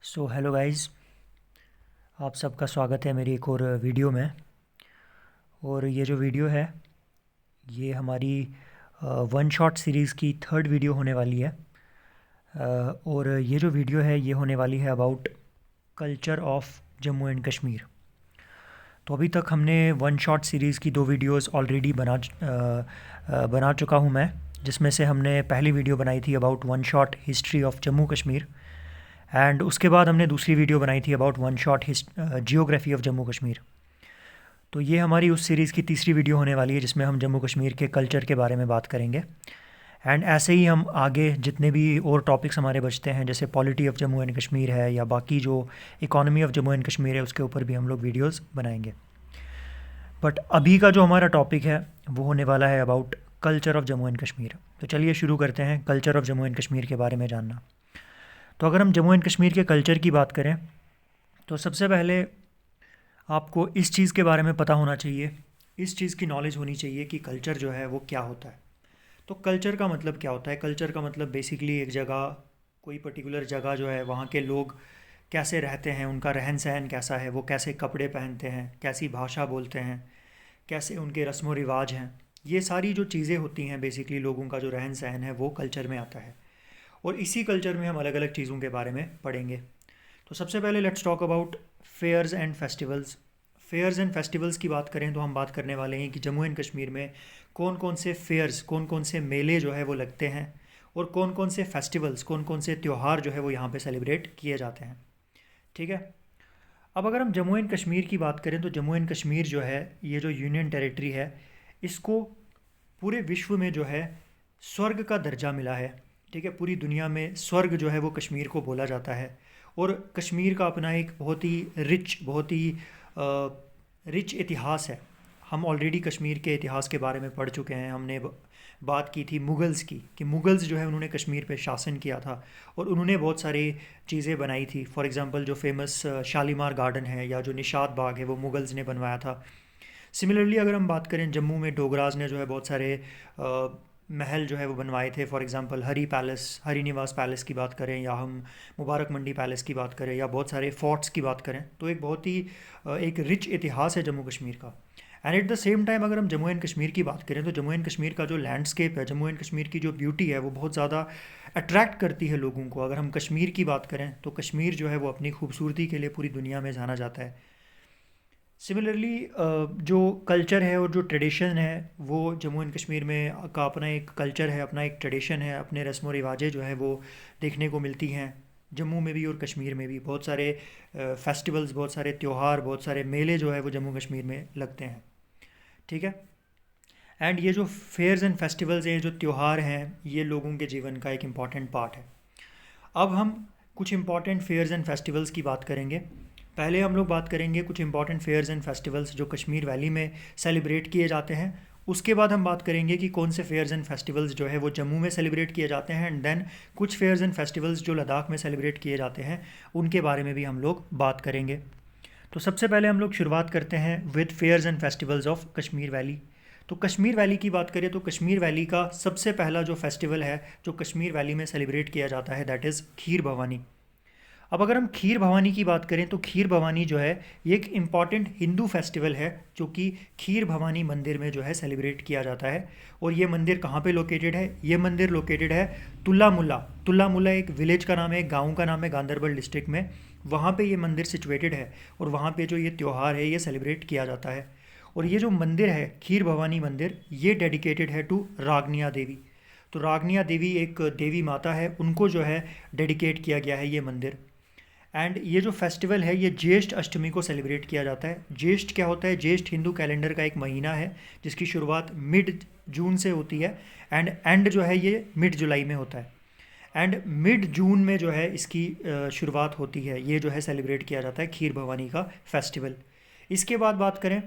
Hello guys, आप सबका स्वागत है मेरी एक और वीडियो में। और ये जो वीडियो है ये हमारी वन शॉट सीरीज़ की थर्ड वीडियो होने वाली है। और ये जो वीडियो है ये होने वाली है about culture of Jammu and Kashmir. तो अभी तक हमने वन शॉट सीरीज़ की दो वीडियोस ऑलरेडी बना चुका हूँ मैं, जिसमें से हमने पहली वीडियो बनाई थी about one shot history of Jammu Kashmir, and उसके बाद हमने दूसरी वीडियो बनाई थी about one shot geography of Jammu Kashmir. तो ये हमारी उस सीरीज़ की तीसरी वीडियो होने वाली है जिसमें हम जम्मू कश्मीर के कल्चर के बारे में बात करेंगे। एंड ऐसे ही हम आगे जितने भी और टॉपिक्स हमारे बचते हैं, जैसे polity of Jammu and Kashmir है या बाकी जो economy of Jammu and Kashmir है, उसके ऊपर भी हम लोग वीडियोस बनाएंगे। बट अभी का जो हमारा टॉपिक है वो होने वाला है about culture of Jammu and Kashmir. तो चलिए शुरू करते हैं culture of Jammu and Kashmir के बारे में जानना। तो अगर हम जम्मू एंड कश्मीर के कल्चर की बात करें तो सबसे पहले आपको इस चीज़ के बारे में पता होना चाहिए, इस चीज़ की नॉलेज होनी चाहिए कि कल्चर जो है वो क्या होता है। तो कल्चर का मतलब क्या होता है? कल्चर का मतलब बेसिकली एक जगह, कोई पर्टिकुलर जगह जो है वहाँ के लोग कैसे रहते हैं, उनका रहन सहन कैसा है, वो कैसे कपड़े पहनते हैं, कैसी भाषा बोलते हैं, कैसे उनके रस्म व रिवाज हैं। ये सारी जो चीज़ें होती हैं बेसिकली लोगों का जो रहन सहन है वो कल्चर में आता है। और इसी कल्चर में हम अलग अलग चीज़ों के बारे में पढ़ेंगे। तो सबसे पहले let's talk about fairs and festivals. Fairs and festivals की बात करें तो हम बात करने वाले हैं कि जम्मू एंड कश्मीर में कौन कौन से फेयर्स, कौन कौन से मेले जो है वो लगते हैं, और कौन कौन से फेस्टिवल्स, कौन कौन से त्यौहार जो है वो यहाँ पे सेलिब्रेट किए जाते हैं। ठीक है। अब अगर हम जम्मू एंड कश्मीर की बात करें तो जम्मू एंड कश्मीर जो है, ये जो यूनियन टेरिटरी है, इसको पूरे विश्व में जो है स्वर्ग का दर्जा मिला है। ठीक है, पूरी दुनिया में स्वर्ग जो है वो कश्मीर को बोला जाता है। और कश्मीर का अपना एक बहुत ही बहुत ही रिच इतिहास है। हम ऑलरेडी कश्मीर के इतिहास के बारे में पढ़ चुके हैं। हमने बात की थी मुग़ल्स की, कि मुग़ल्स जो है उन्होंने कश्मीर पे शासन किया था और उन्होंने बहुत सारी चीज़ें बनाई थी। फॉर एग्ज़ाम्पल जो फेमस शालीमार गार्डन है या जो निशात बाग है वो मुग़ल्स ने बनवाया था। सिमिलरली अगर हम बात करें जम्मू में डोगराज ने जो है बहुत सारे महल जो है वो बनवाए थे। For example Hari palace, Hari Niwas palace की बात करें, या हम मुबारक मंडी पैलेस की बात करें, या बहुत सारे फोर्ट्स की बात करें, तो एक बहुत ही एक रिच इतिहास है जम्मू कश्मीर का। And at the same time अगर हम जम्मू एंड कश्मीर की बात करें तो जम्मू एंड कश्मीर का जो लैंडस्केप है, जम्मू एंड कश्मीर की जो ब्यूटी है वो बहुत ज़्यादा अट्रैक्ट करती है लोगों को। अगर हम कश्मीर की बात करें तो कश्मीर जो है वो अपनी खूबसूरती के लिए पूरी दुनिया में जाना जाता है। सिमिलरली जो कल्चर है और जो ट्रेडिशन है वो जम्मू एंड कश्मीर में का अपना एक कल्चर है, अपना एक ट्रेडिशन है, अपने रस्म व रिवाजें जो है वो देखने को मिलती हैं जम्मू में भी और कश्मीर में भी। बहुत सारे फेस्टिवल्स, बहुत सारे त्यौहार, बहुत सारे मेले जो है वो जम्मू कश्मीर में लगते हैं। ठीक है। एंड ये जो फेयर्स एंड फेस्टिवल्स हैं, ये जो त्यौहार हैं, ये लोगों के जीवन का एक इम्पॉर्टेंट पार्ट है। अब हम कुछ इम्पॉर्टेंट फेयर्स एंड फेस्टिवल्स की बात करेंगे। पहले हम लोग बात करेंगे कुछ इंपॉर्टेंट फेयर्स एंड फेस्टिवल्स जो कश्मीर वैली में सेलिब्रेट किए जाते हैं। उसके बाद हम बात करेंगे कि कौन से फेयर्स एंड फेस्टिवल्स जो है वो जम्मू में सेलिब्रेट किए जाते हैं, एंड देन कुछ फेयर्स एंड फेस्टिवल्स जो लद्दाख में सेलिब्रेट किए जाते हैं उनके बारे में भी हम लोग बात करेंगे। तो सबसे पहले हम लोग शुरुआत करते हैं with fairs and festivals of Kashmir valley. तो कश्मीर वैली की बात करें तो कश्मीर वैली का सबसे पहला जो फेस्टिवल है जो कश्मीर वैली में सेलिब्रेट किया जाता है, दैट इज़ खीर भवानी। अब अगर हम खीर भवानी की बात करें तो खीर भवानी जो है ये एक इम्पॉर्टेंट हिंदू फेस्टिवल है जो कि खीर भवानी मंदिर में जो है सेलिब्रेट किया जाता है। और ये मंदिर कहाँ पे लोकेटेड है? ये मंदिर लोकेटेड है तुल्ला मुल्ला। तुल्ला मुल्ला एक विलेज का नाम है, एक गाँव का नाम है गांदरबल डिस्ट्रिक्ट में। वहाँ पे ये मंदिर सिचुएटेड है और वहाँ पे जो ये त्यौहार है ये सेलिब्रेट किया जाता है। और ये जो मंदिर है खीर भवानी मंदिर, ये डेडिकेटेड है टू रागनिया देवी। तो रागनिया देवी एक देवी माता है, उनको जो है डेडिकेट किया गया है ये मंदिर। एंड ये जो फेस्टिवल है ये ज्येष्ठ अष्टमी को सेलिब्रेट किया जाता है। ज्येष्ठ क्या होता है? ज्येष्ठ हिंदू कैलेंडर का एक महीना है जिसकी शुरुआत मिड जून से होती है एंड एंड जो है ये मिड जुलाई में होता है। एंड मिड जून में जो है इसकी शुरुआत होती है, ये जो है सेलिब्रेट किया जाता है खीर भवानी का फेस्टिवल। इसके बाद बात करें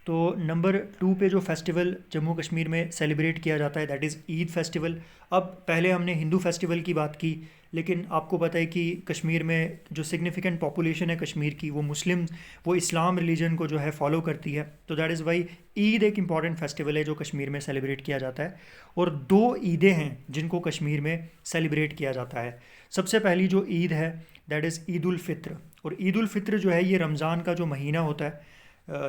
तो नंबर 2 पे जो फेस्टिवल जम्मू कश्मीर में सेलिब्रेट किया जाता है दैट इज़ ईद फेस्टिवल। अब पहले हमने हिंदू फेस्टिवल की बात की, लेकिन आपको पता है कि कश्मीर में जो सिग्निफिकेंट पॉपुलेशन है कश्मीर की वो मुस्लिम, वो इस्लाम रिलीजन को जो है फॉलो करती है। तो दैट इज़ वाई ईद एक इम्पॉर्टेंट फेस्टिवल है जो कश्मीर में सेलिब्रेट किया जाता है। और 2 ईदें हैं जिनको कश्मीर में सेलिब्रेट किया जाता है। सबसे पहली जो ईद है दैट इज़ ईद उल फित्र। और ईद उल फित्र जो है ये रमज़ान का जो महीना होता है,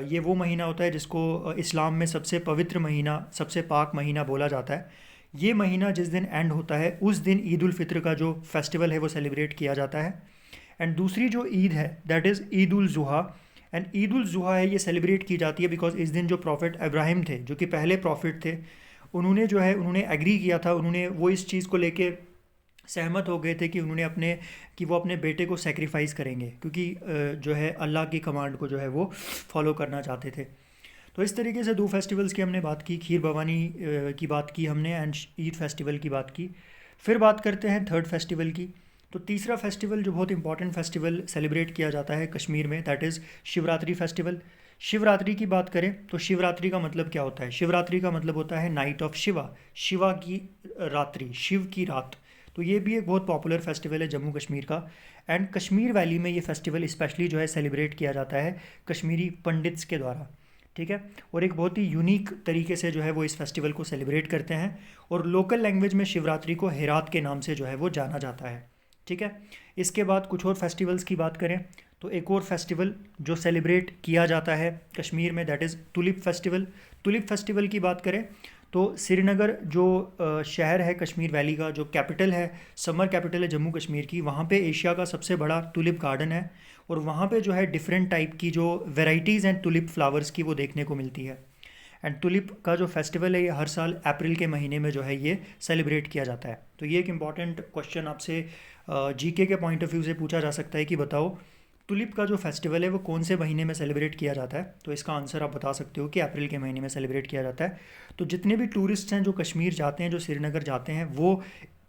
ये वो महीना होता है जिसको इस्लाम में सबसे पवित्र महीना, सबसे पाक महीना बोला जाता है। ये महीना जिस दिन एंड होता है उस दिन ईद उल फित्र का जो फेस्टिवल है वो सेलिब्रेट किया जाता है। एंड दूसरी जो ईद है that is Eid ul Zuha. And Eid ul Zuha है ये सेलिब्रेट की जाती है बिकॉज इस दिन जो प्रॉफिट इब्राहिम थे, जो कि पहले प्रॉफिट थे, उन्होंने एग्री किया था, उन्होंने वो इस चीज़ को लेके सहमत हो गए थे कि वो अपने बेटे को सेक्रीफाइस करेंगे, क्योंकि जो है अल्लाह की कमांड को जो है वो फॉलो करना चाहते थे। तो इस तरीके से 2 फेस्टिवल्स की हमने बात की, खीर भवानी की बात की हमने एंड ईद फेस्टिवल की बात की। फिर बात करते हैं थर्ड फेस्टिवल की। तो तीसरा फेस्टिवल जो बहुत इंपॉर्टेंट फेस्टिवल सेलिब्रेट किया जाता है कश्मीर में that is Shivratri festival. Shivratri की बात करें तो शिवरात्रि का मतलब क्या होता है? शिवरात्रि का मतलब होता है नाइट ऑफ शिवा, शिवा की रात्रि, शिव की रात। तो ये भी एक बहुत पॉपुलर फेस्टिवल है जम्मू कश्मीर का। एंड कश्मीर वैली में ये फेस्टिवल स्पेशली जो है सेलिब्रेट किया जाता है कश्मीरी पंडित्स के द्वारा, ठीक है। और एक बहुत ही यूनिक तरीके से जो है वो इस फेस्टिवल को सेलिब्रेट करते हैं। और लोकल लैंग्वेज में शिवरात्रि को हेरात के नाम से जो है वो जाना जाता है, ठीक है। इसके बाद कुछ और फेस्टिवल्स की बात करें तो एक और फेस्टिवल जो सेलिब्रेट किया जाता है कश्मीर में that is tulip festival. Tulip festival की बात करें तो श्रीनगर जो शहर है कश्मीर वैली का, जो कैपिटल है, समर कैपिटल है जम्मू कश्मीर की, वहाँ पे एशिया का सबसे बड़ा टुलिप गार्डन है। और वहाँ पे जो है डिफरेंट टाइप की जो वेराइटीज़ हैं टुलिप फ्लावर्स की वो देखने को मिलती है। एंड टुलिप का जो फेस्टिवल है ये हर साल अप्रैल के महीने में जो है ये सेलिब्रेट किया जाता है। तो ये एक इम्पॉर्टेंट क्वेश्चन आपसे जीके के पॉइंट ऑफ व्यू से पूछा जा सकता है कि बताओ टुलिप का जो फेस्टिवल है वो कौन से महीने में सेलिब्रेट किया जाता है? तो इसका आंसर आप बता सकते हो कि अप्रैल के महीने में सेलिब्रेट किया जाता है। तो जितने भी टूरिस्ट हैं जो कश्मीर जाते हैं, जो श्रीनगर जाते हैं, वो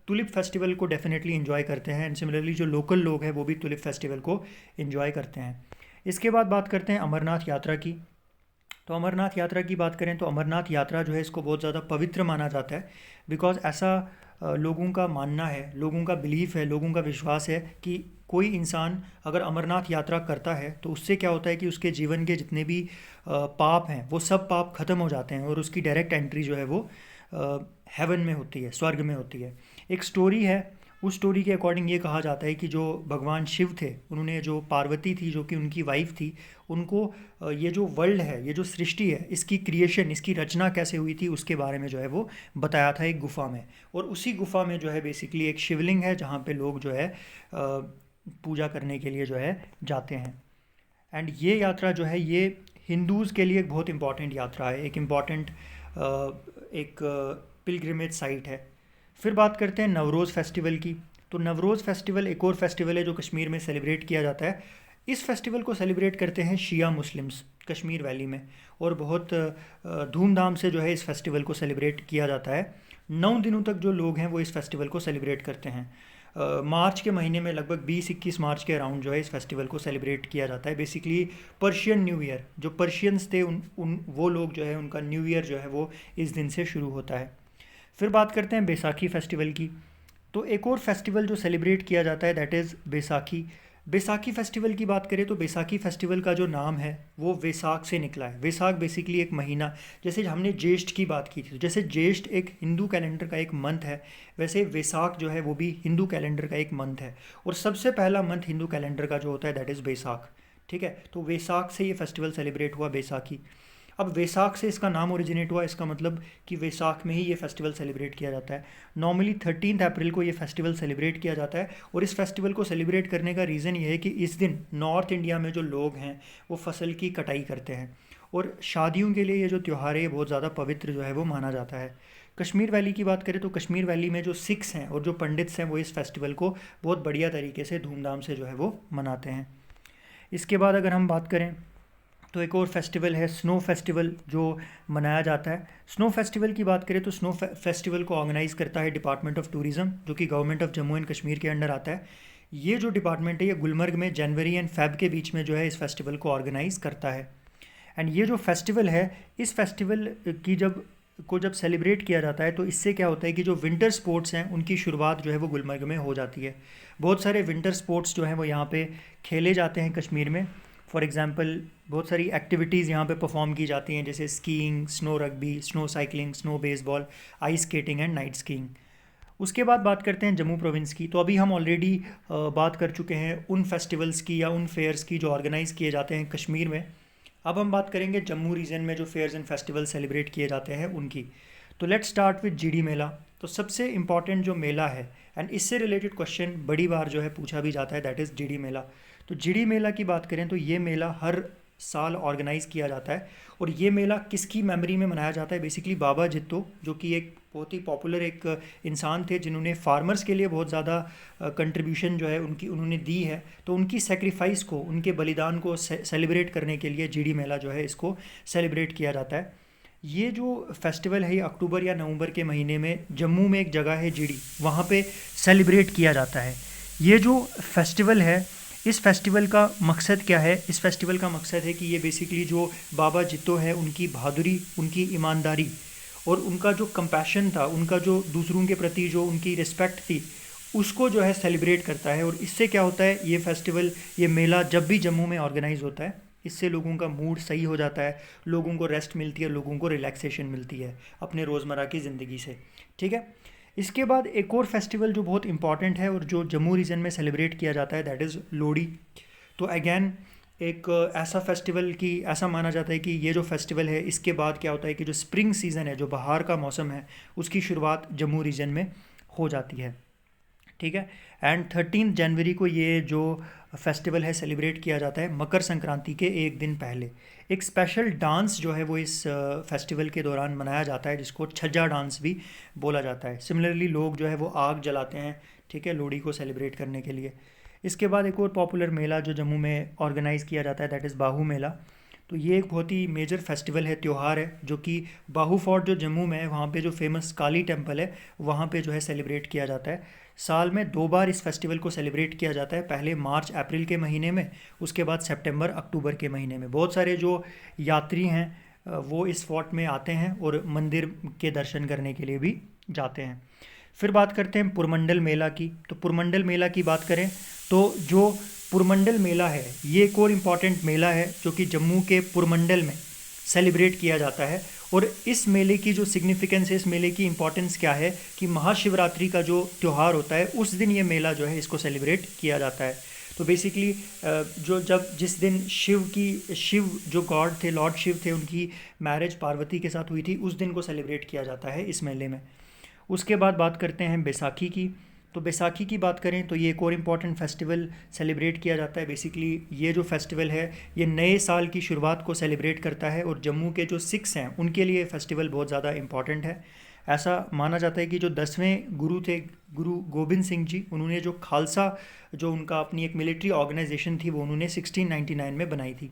टुलिप फेस्टिवल को डेफिनेटली इन्जॉय करते हैं। एंड सिमिलरली जो लोकल लोग हैं वो भी टुलिप फेस्टिवल को इन्जॉय करते हैं। इसके बाद बात करते हैं अमरनाथ यात्रा की। तो अमरनाथ यात्रा की बात करें तो अमरनाथ यात्रा जो है इसको बहुत ज़्यादा पवित्र माना जाता है बिकॉज ऐसा लोगों का मानना है, लोगों का बिलीफ है, लोगों का विश्वास है कि कोई इंसान अगर अमरनाथ यात्रा करता है तो उससे क्या होता है कि उसके जीवन के जितने भी पाप हैं वो सब पाप खत्म हो जाते हैं और उसकी डायरेक्ट एंट्री जो है वो हेवन में होती है, स्वर्ग में होती है। एक स्टोरी है, उस स्टोरी के अकॉर्डिंग ये कहा जाता है कि जो भगवान शिव थे, उन्होंने जो पार्वती थी जो कि उनकी वाइफ थी, उनको ये जो वर्ल्ड है, ये जो सृष्टि है, इसकी क्रिएशन, इसकी रचना कैसे हुई थी उसके बारे में जो है वो बताया था एक गुफा में। और उसी गुफा में जो है बेसिकली एक शिवलिंग है जहाँ पे लोग जो है पूजा करने के लिए जो है जाते हैं। एंड ये यात्रा जो है ये हिंदूज़ के लिए एक बहुत इंपॉर्टेंट यात्रा है, एक इम्पॉर्टेंट एक पिलग्रिमेज साइट है। फिर बात करते हैं नवरोज़ फेस्टिवल की। तो नवरोज़ फेस्टिवल एक और फेस्टिवल है जो कश्मीर में सेलिब्रेट किया जाता है। इस फेस्टिवल को सेलिब्रेट करते हैं शिया मुस्लिम्स कश्मीर वैली में और बहुत धूमधाम से जो है इस फेस्टिवल को सेलिब्रेट किया जाता है। 9 दिनों तक जो लोग हैं वो इस फेस्टिवल को सेलिब्रेट करते हैं। मार्च के महीने में लगभग 20-21 मार्च के अराउंड जो है इस फेस्टिवल को सेलिब्रेट किया जाता है। बेसिकली पर्शियन न्यू ईयर, जो पर्शियंस थे उन वो लोग जो है उनका न्यू ईयर जो है वो इस दिन से शुरू होता है। फिर बात करते हैं बैसाखी फेस्टिवल की। तो एक और फेस्टिवल जो सेलिब्रेट किया जाता है that is Baisakhi. Baisakhi festival की बात करें तो बैसाखी फेस्टिवल का जो नाम है वो वैसाख से निकला है। वैसाख बेसिकली एक महीना, जैसे हमने ज्येष्ठ की बात की थी, तो जैसे ज्येष्ठ एक हिंदू कैलेंडर का एक मंथ है, वैसे वैसाख जो है वो भी हिंदू कैलेंडर का एक मंथ है। और सबसे पहला मंथ हिंदू कैलेंडर का जो होता है दैट इज़ बैसाख, ठीक है। तो वैसाख से ये फेस्टिवल सेलिब्रेट हुआ, बैसाखी। अब वैसाख से इसका नाम ओरिजिनेट हुआ, इसका मतलब कि वैसाख में ही ये फेस्टिवल सेलिब्रेट किया जाता है। नॉर्मली 13 अप्रैल को ये फेस्टिवल सेलिब्रेट किया जाता है और इस फेस्टिवल को सेलिब्रेट करने का रीज़न ये है कि इस दिन नॉर्थ इंडिया में जो लोग हैं वो फसल की कटाई करते हैं और शादियों के लिए ये जो त्यौहार है ये बहुत ज़्यादा पवित्र जो है वो माना जाता है। कश्मीर वैली की बात करें तो कश्मीर वैली में जो सिख्स हैं और जो पंडित्स हैं वो इस फेस्टिवल को बहुत बढ़िया तरीके से धूमधाम से जो है वो मनाते हैं। इसके बाद अगर हम बात करें तो एक और फेस्टिवल है स्नो फेस्टिवल जो मनाया जाता है। स्नो फेस्टिवल की बात करें तो स्नो फेस्टिवल को ऑर्गेनाइज़ करता है डिपार्टमेंट ऑफ टूरिज़्म, जो कि government of Jammu and Kashmir के अंडर आता है। ये जो डिपार्टमेंट है ये गुलमर्ग में जनवरी एंड फेब के बीच में जो है इस फेस्टिवल को ऑर्गेनाइज़ करता है। एंड ये जो फेस्टिवल है, इस फेस्टिवल की जब सेलिब्रेट किया जाता है तो इससे क्या होता है कि जो विंटर स्पोर्ट्स हैं उनकी शुरुआत जो है वो गुलमर्ग में हो जाती है। बहुत सारे विंटर स्पोर्ट्स जो हैं वो यहाँ पे खेले जाते हैं कश्मीर में। फॉर एग्ज़ाम्पल बहुत सारी एक्टिविटीज़ यहाँ पे परफॉर्म की जाती हैं, जैसे skiing, snow rugby, snow cycling, snow baseball, ice skating and night skiing. उसके बाद बात करते हैं जम्मू प्रोविंस की। तो अभी हम ऑलरेडी बात कर चुके हैं उन फेस्टिवल्स की या उन फेयर्स की जो ऑर्गेनाइज़ किए जाते हैं कश्मीर में। अब हम बात करेंगे जम्मू रीजन में जो फेयर्स एंड फेस्टिवल सेलिब्रेट किए जाते हैं उनकी। तो लेट्स स्टार्ट विद जीडी मेला। तो सबसे इम्पॉर्टेंट जो मेला है एंड इससे रिलेटेड क्वेश्चन बड़ी बार जो है पूछा भी जाता है, दैट इज़ जीडी मेला। तो जीडी मेला की बात करें तो ये मेला हर साल ऑर्गेनाइज़ किया जाता है और ये मेला किसकी मेमोरी में मनाया जाता है? बेसिकली बाबा जित्तो, जो कि एक बहुत ही पॉपुलर एक इंसान थे जिन्होंने फार्मर्स के लिए बहुत ज़्यादा कंट्रीब्यूशन जो है उन्होंने दी है। तो उनकी सेक्रीफाइस को, उनके बलिदान को सेलिब्रेट करने के लिए जीडी मेला जो है इसको सेलिब्रेट किया जाता है। ये जो फेस्टिवल है ये अक्टूबर या नवंबर के महीने में जम्मू में एक जगह है जीडी, वहाँ पे सेलिब्रेट किया जाता है। ये जो फेस्टिवल है, इस फेस्टिवल का मकसद क्या है? इस फेस्टिवल का मकसद है कि ये बेसिकली जो बाबा जित्तो है उनकी बहादुरी, उनकी ईमानदारी और उनका जो कंपैशन था, उनका जो दूसरों के प्रति जो उनकी रिस्पेक्ट थी, उसको जो है सेलिब्रेट करता है। और इससे क्या होता है, ये फेस्टिवल, ये मेला जब भी जम्मू में ऑर्गेनाइज होता है, इससे लोगों का मूड सही हो जाता है, लोगों को रेस्ट मिलती है, लोगों को रिलैक्सेशन मिलती है अपने रोज़मर्रा की ज़िंदगी से। ठीक है। इसके बाद एक और फेस्टिवल जो बहुत इंपॉर्टेंट है और जो जम्मू रीजन में सेलिब्रेट किया जाता है, दैट इज़ लोहड़ी। तो अगेन एक ऐसा फेस्टिवल की ऐसा माना जाता है कि ये जो फेस्टिवल है इसके बाद क्या होता है कि जो स्प्रिंग सीज़न है, जो बहार का मौसम है, उसकी शुरुआत जम्मू रीजन में हो जाती है। ठीक है। एंड 13 जनवरी को ये जो फेस्टिवल है सेलिब्रेट किया जाता है मकर संक्रांति के एक दिन पहले। एक स्पेशल डांस जो है वो इस फेस्टिवल के दौरान मनाया जाता है, जिसको छज्जा डांस भी बोला जाता है। सिमिलरली लोग जो है वो आग जलाते हैं, ठीक है, लोहड़ी को सेलिब्रेट करने के लिए। इसके बाद एक और पॉपुलर मेला जो जम्मू में ऑर्गेनाइज़ किया जाता है, दैट इज़ बाहू मेला। तो ये एक बहुत ही मेजर फेस्टिवल है, त्यौहार है, जो कि बाहू फोर्ट जो जम्मू में है, वहाँ पे जो फेमस काली टेम्पल है, वहाँ पे जो है सेलिब्रेट किया जाता है। साल में 2 बार इस फेस्टिवल को सेलिब्रेट किया जाता है, पहले मार्च अप्रैल के महीने में, उसके बाद सितंबर अक्टूबर के महीने में। बहुत सारे जो यात्री हैं वो इस फोर्ट में आते हैं और मंदिर के दर्शन करने के लिए भी जाते हैं। फिर बात करते हैं पुरमंडल मेला की। तो पुरमंडल मेला की बात करें तो जो पुरमंडल मेला है ये एक और इम्पॉर्टेंट मेला है जो कि जम्मू के पुरमंडल में सेलिब्रेट किया जाता है। और इस मेले की जो सिग्निफिकेंस है, इस मेले की इंपॉर्टेंस क्या है कि महाशिवरात्रि का जो त्यौहार होता है उस दिन ये मेला जो है इसको सेलिब्रेट किया जाता है। तो बेसिकली जिस दिन शिव जो गॉड थे, लॉर्ड शिव थे, उनकी मैरिज पार्वती के साथ हुई थी, उस दिन को सेलिब्रेट किया जाता है इस मेले में। उसके बाद बात करते हैं बैसाखी की। तो बैसाखी की बात करें तो ये एक और इम्पॉर्टेंट फेस्टिवल सेलिब्रेट किया जाता है। बेसिकली ये जो फेस्टिवल है ये नए साल की शुरुआत को सेलिब्रेट करता है और जम्मू के जो सिख्स हैं उनके लिए फेस्टिवल बहुत ज़्यादा इम्पॉर्टेंट है। ऐसा माना जाता है कि जो 10वें गुरु थे, गुरु गोबिंद सिंह जी, उन्होंने जो खालसा, जो उनका अपनी एक मिलिट्री ऑर्गेनाइजेशन थी, वो उन्होंने 1699 में बनाई थी।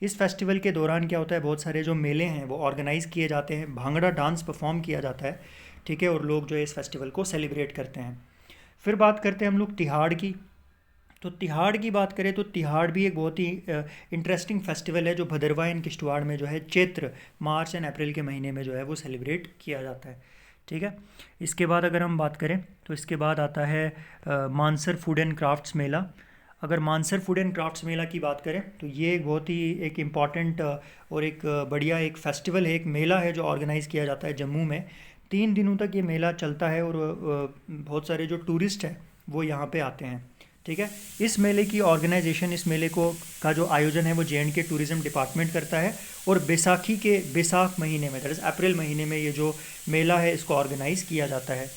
इस फेस्टिवल के दौरान क्या होता है, बहुत सारे जो मेले हैं वो ऑर्गेनाइज़ किए जाते हैं, भांगड़ा डांस परफॉर्म किया जाता है, ठीक है, और लोग जो है इस फेस्टिवल को सेलिब्रेट करते हैं। फिर बात करते हैं हम लोग तिहाड़ की। तो तिहाड़ की बात करें तो तिहाड़ भी एक बहुत ही इंटरेस्टिंग फेस्टिवल है जो भदरवाह एंड किश्तवाड़ में जो है चैत्र, मार्च एंड अप्रैल के महीने में जो है वो सेलिब्रेट किया जाता है। ठीक है। इसके बाद अगर हम बात करें तो इसके बाद आता है मानसर फूड एंड क्राफ्ट्स मेला। अगर मानसर फूड एंड क्राफ्ट्स मेला की बात करें तो ये एक बहुत ही एक इम्पॉर्टेंट और एक बढ़िया एक फेस्टिवल है, एक मेला है जो ऑर्गेनाइज़ किया जाता है जम्मू में। 3 दिनों तक ये मेला चलता है और बहुत सारे जो टूरिस्ट हैं वो यहाँ पे आते हैं। ठीक है। इस मेले की ऑर्गेनाइजेशन, इस मेले का जो आयोजन है वो J&K टूरिज़्म डिपार्टमेंट करता है और बैसाख महीने में, दैट इज़ अप्रैल महीने में ये जो मेला है इसको ऑर्गेनाइज़ किया जाता है।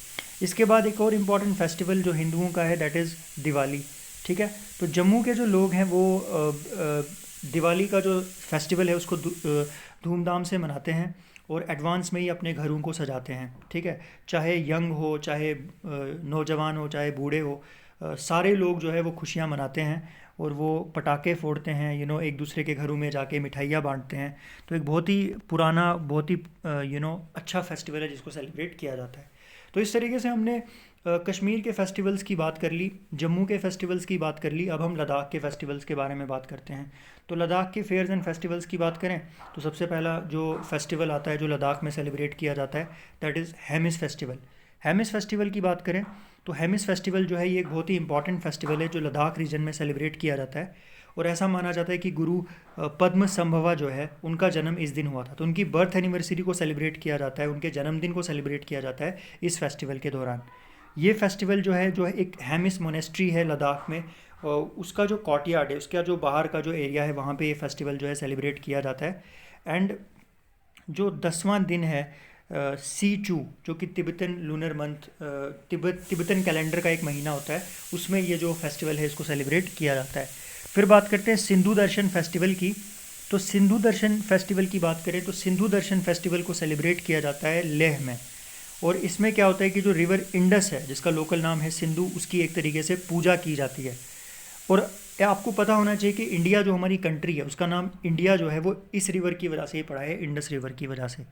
इसके बाद एक और इम्पॉर्टेंट फेस्टिवल जो हिंदुओं का है, दैट इज़ दिवाली। ठीक है। तो जम्मू के जो लोग हैं वो दिवाली का जो फेस्टिवल है उसको धूमधाम से मनाते हैं और एडवांस में ही अपने घरों को सजाते हैं। ठीक है। चाहे यंग हो, चाहे नौजवान हो, चाहे बूढ़े हो, सारे लोग जो है वो खुशियाँ मनाते हैं और वो पटाखे फोड़ते हैं, एक दूसरे के घरों में जाके मिठाइयाँ बांटते हैं। तो एक बहुत ही पुराना, बहुत ही अच्छा फेस्टिवल है जिसको सेलिब्रेट किया जाता है। तो इस तरीके से हमने कश्मीर के फेस्टिवल्स की बात कर ली, जम्मू के फेस्टिवल्स की बात कर ली। अब हम लद्दाख के फेस्टिवल्स के बारे में बात करते हैं। तो लद्दाख के फेयर्स एंड फेस्टिवल्स की बात करें तो सबसे पहला जो फेस्टिवल आता है जो लद्दाख में सेलिब्रेट किया जाता है, that is Hemis festival. Hemis festival की बात करें तो हेमिस फेस्टिवल जो है ये एक बहुत ही इंपॉर्टेंट फेस्टिवल है जो लद्दाख रीजन में सेलिब्रेट किया जाता है। और ऐसा माना जाता है कि गुरु पद्म संभवा जो है उनका जन्म इस दिन हुआ था, तो उनकी बर्थ एनिवर्सरी को सेलिब्रेट किया जाता है, उनके जन्मदिन को सेलिब्रेट किया जाता है इस फेस्टिवल के दौरान। ये फेस्टिवल जो है एक हेमिस मोनेस्ट्री है लद्दाख में, उसका जो कॉर्टयार्ड है, उसका जो बाहर का जो एरिया है, वहाँ पे ये फेस्टिवल जो है सेलिब्रेट किया जाता है। एंड जो 10वां दिन है सी चू, जो कि Tibetan lunar month, Tibetan calendar का एक महीना होता है, उसमें ये जो फेस्टिवल है इसको सेलिब्रेट किया जाता है। फिर बात करते हैं सिंधु दर्शन फेस्टिवल की। तो सिंधु दर्शन फेस्टिवल की बात करें तो सिंधु दर्शन फेस्टिवल को सेलिब्रेट किया जाता है लेह में। और इसमें क्या होता है कि जो रिवर इंडस है, जिसका लोकल नाम है सिंधु, उसकी एक तरीके से पूजा की जाती है। और आपको पता होना चाहिए कि इंडिया जो हमारी कंट्री है, उसका नाम इंडिया जो है वो इस रिवर की वजह से ही पड़ा है, इंडस रिवर की वजह से।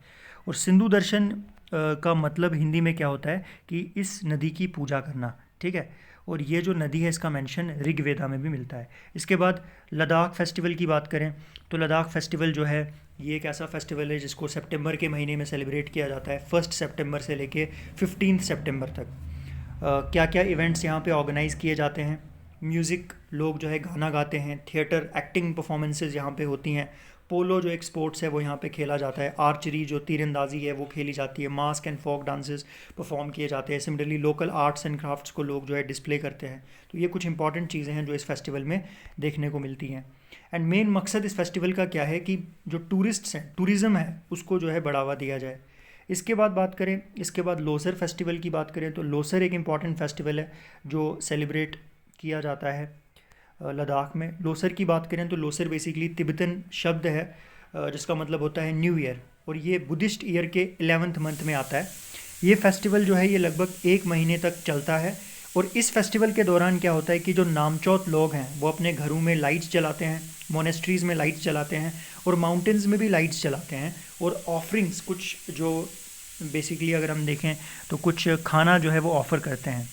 और सिंधु दर्शन का मतलब हिंदी में क्या होता है कि इस नदी की पूजा करना, ठीक है। और ये जो नदी है इसका मेंशन ऋग्वेदा में भी मिलता है। इसके बाद लद्दाख फेस्टिवल की बात करें तो लद्दाख फेस्टिवल जो है ये एक ऐसा फेस्टिवल है जिसको सितंबर के महीने में सेलिब्रेट किया जाता है, 1 सितंबर से लेके 15 सितंबर तक। क्या क्या इवेंट्स यहाँ पे ऑर्गेनाइज़ किए जाते हैं, म्यूज़िक, लोग जो है गाना गाते हैं, थिएटर, एक्टिंग परफॉर्मेंसेज यहाँ पे होती हैं, पोलो जो एक स्पोर्ट्स है वो यहाँ पे खेला जाता है, आर्चरी जो तीरंदाजी है वो खेली जाती है, mask and folk dances perform किए जाते हैं, similarly local arts and crafts को लोग जो है डिस्प्ले करते हैं। तो ये कुछ इंपॉर्टेंट चीज़ें हैं जो इस फेस्टिवल में देखने को मिलती हैं। एंड मेन मकसद इस फेस्टिवल का क्या है कि जो टूरिस्ट्स हैं, टूरिज़्म है, उसको जो है बढ़ावा दिया जाए। इसके बाद बात करें, इसके बाद लोसर फेस्टिवल की बात करें तो लोसर एक इम्पॉर्टेंट फेस्टिवल है जो सेलिब्रेट किया जाता है लद्दाख में। लोसर की बात करें तो लोसर बेसिकली तिब्बतन शब्द है जिसका मतलब होता है न्यू ईयर, और ये बुद्धिस्ट ईयर के 11th मंथ में आता है। ये फेस्टिवल जो है ये लगभग 1 महीने तक चलता है। और इस फेस्टिवल के दौरान क्या होता है कि जो नामचौथ लोग हैं वो अपने घरों में लाइट्स जलाते हैं, मोनेस्ट्रीज़ में लाइट्स जलाते हैं, और माउंटेन्स में भी लाइट्स जलाते हैं। और ऑफरिंग्स, कुछ जो बेसिकली अगर हम देखें तो कुछ खाना जो है वो ऑफ़र करते हैं।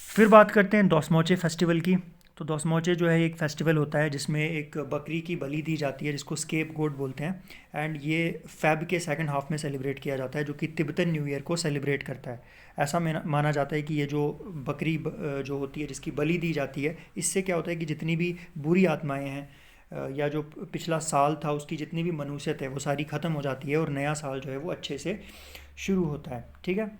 फिर बात करते हैं दोसमोचे फेस्टिवल की। तो दोसमोचे जो है एक फेस्टिवल होता है जिसमें एक बकरी की बलि दी जाती है, जिसको स्केप गोट बोलते हैं। एंड ये फेब के सेकंड हाफ में सेलिब्रेट किया जाता है, जो कि तिब्बतन न्यू ईयर को सेलिब्रेट करता है। ऐसा माना जाता है कि ये जो बकरी जो होती है जिसकी बलि दी जाती है, इससे क्या होता है कि जितनी भी बुरी आत्माएं हैं या जो पिछला साल था उसकी जितनी भी मनुष्यत है वो सारी ख़त्म हो जाती है, और नया साल जो है वो अच्छे से शुरू होता है, ठीक है।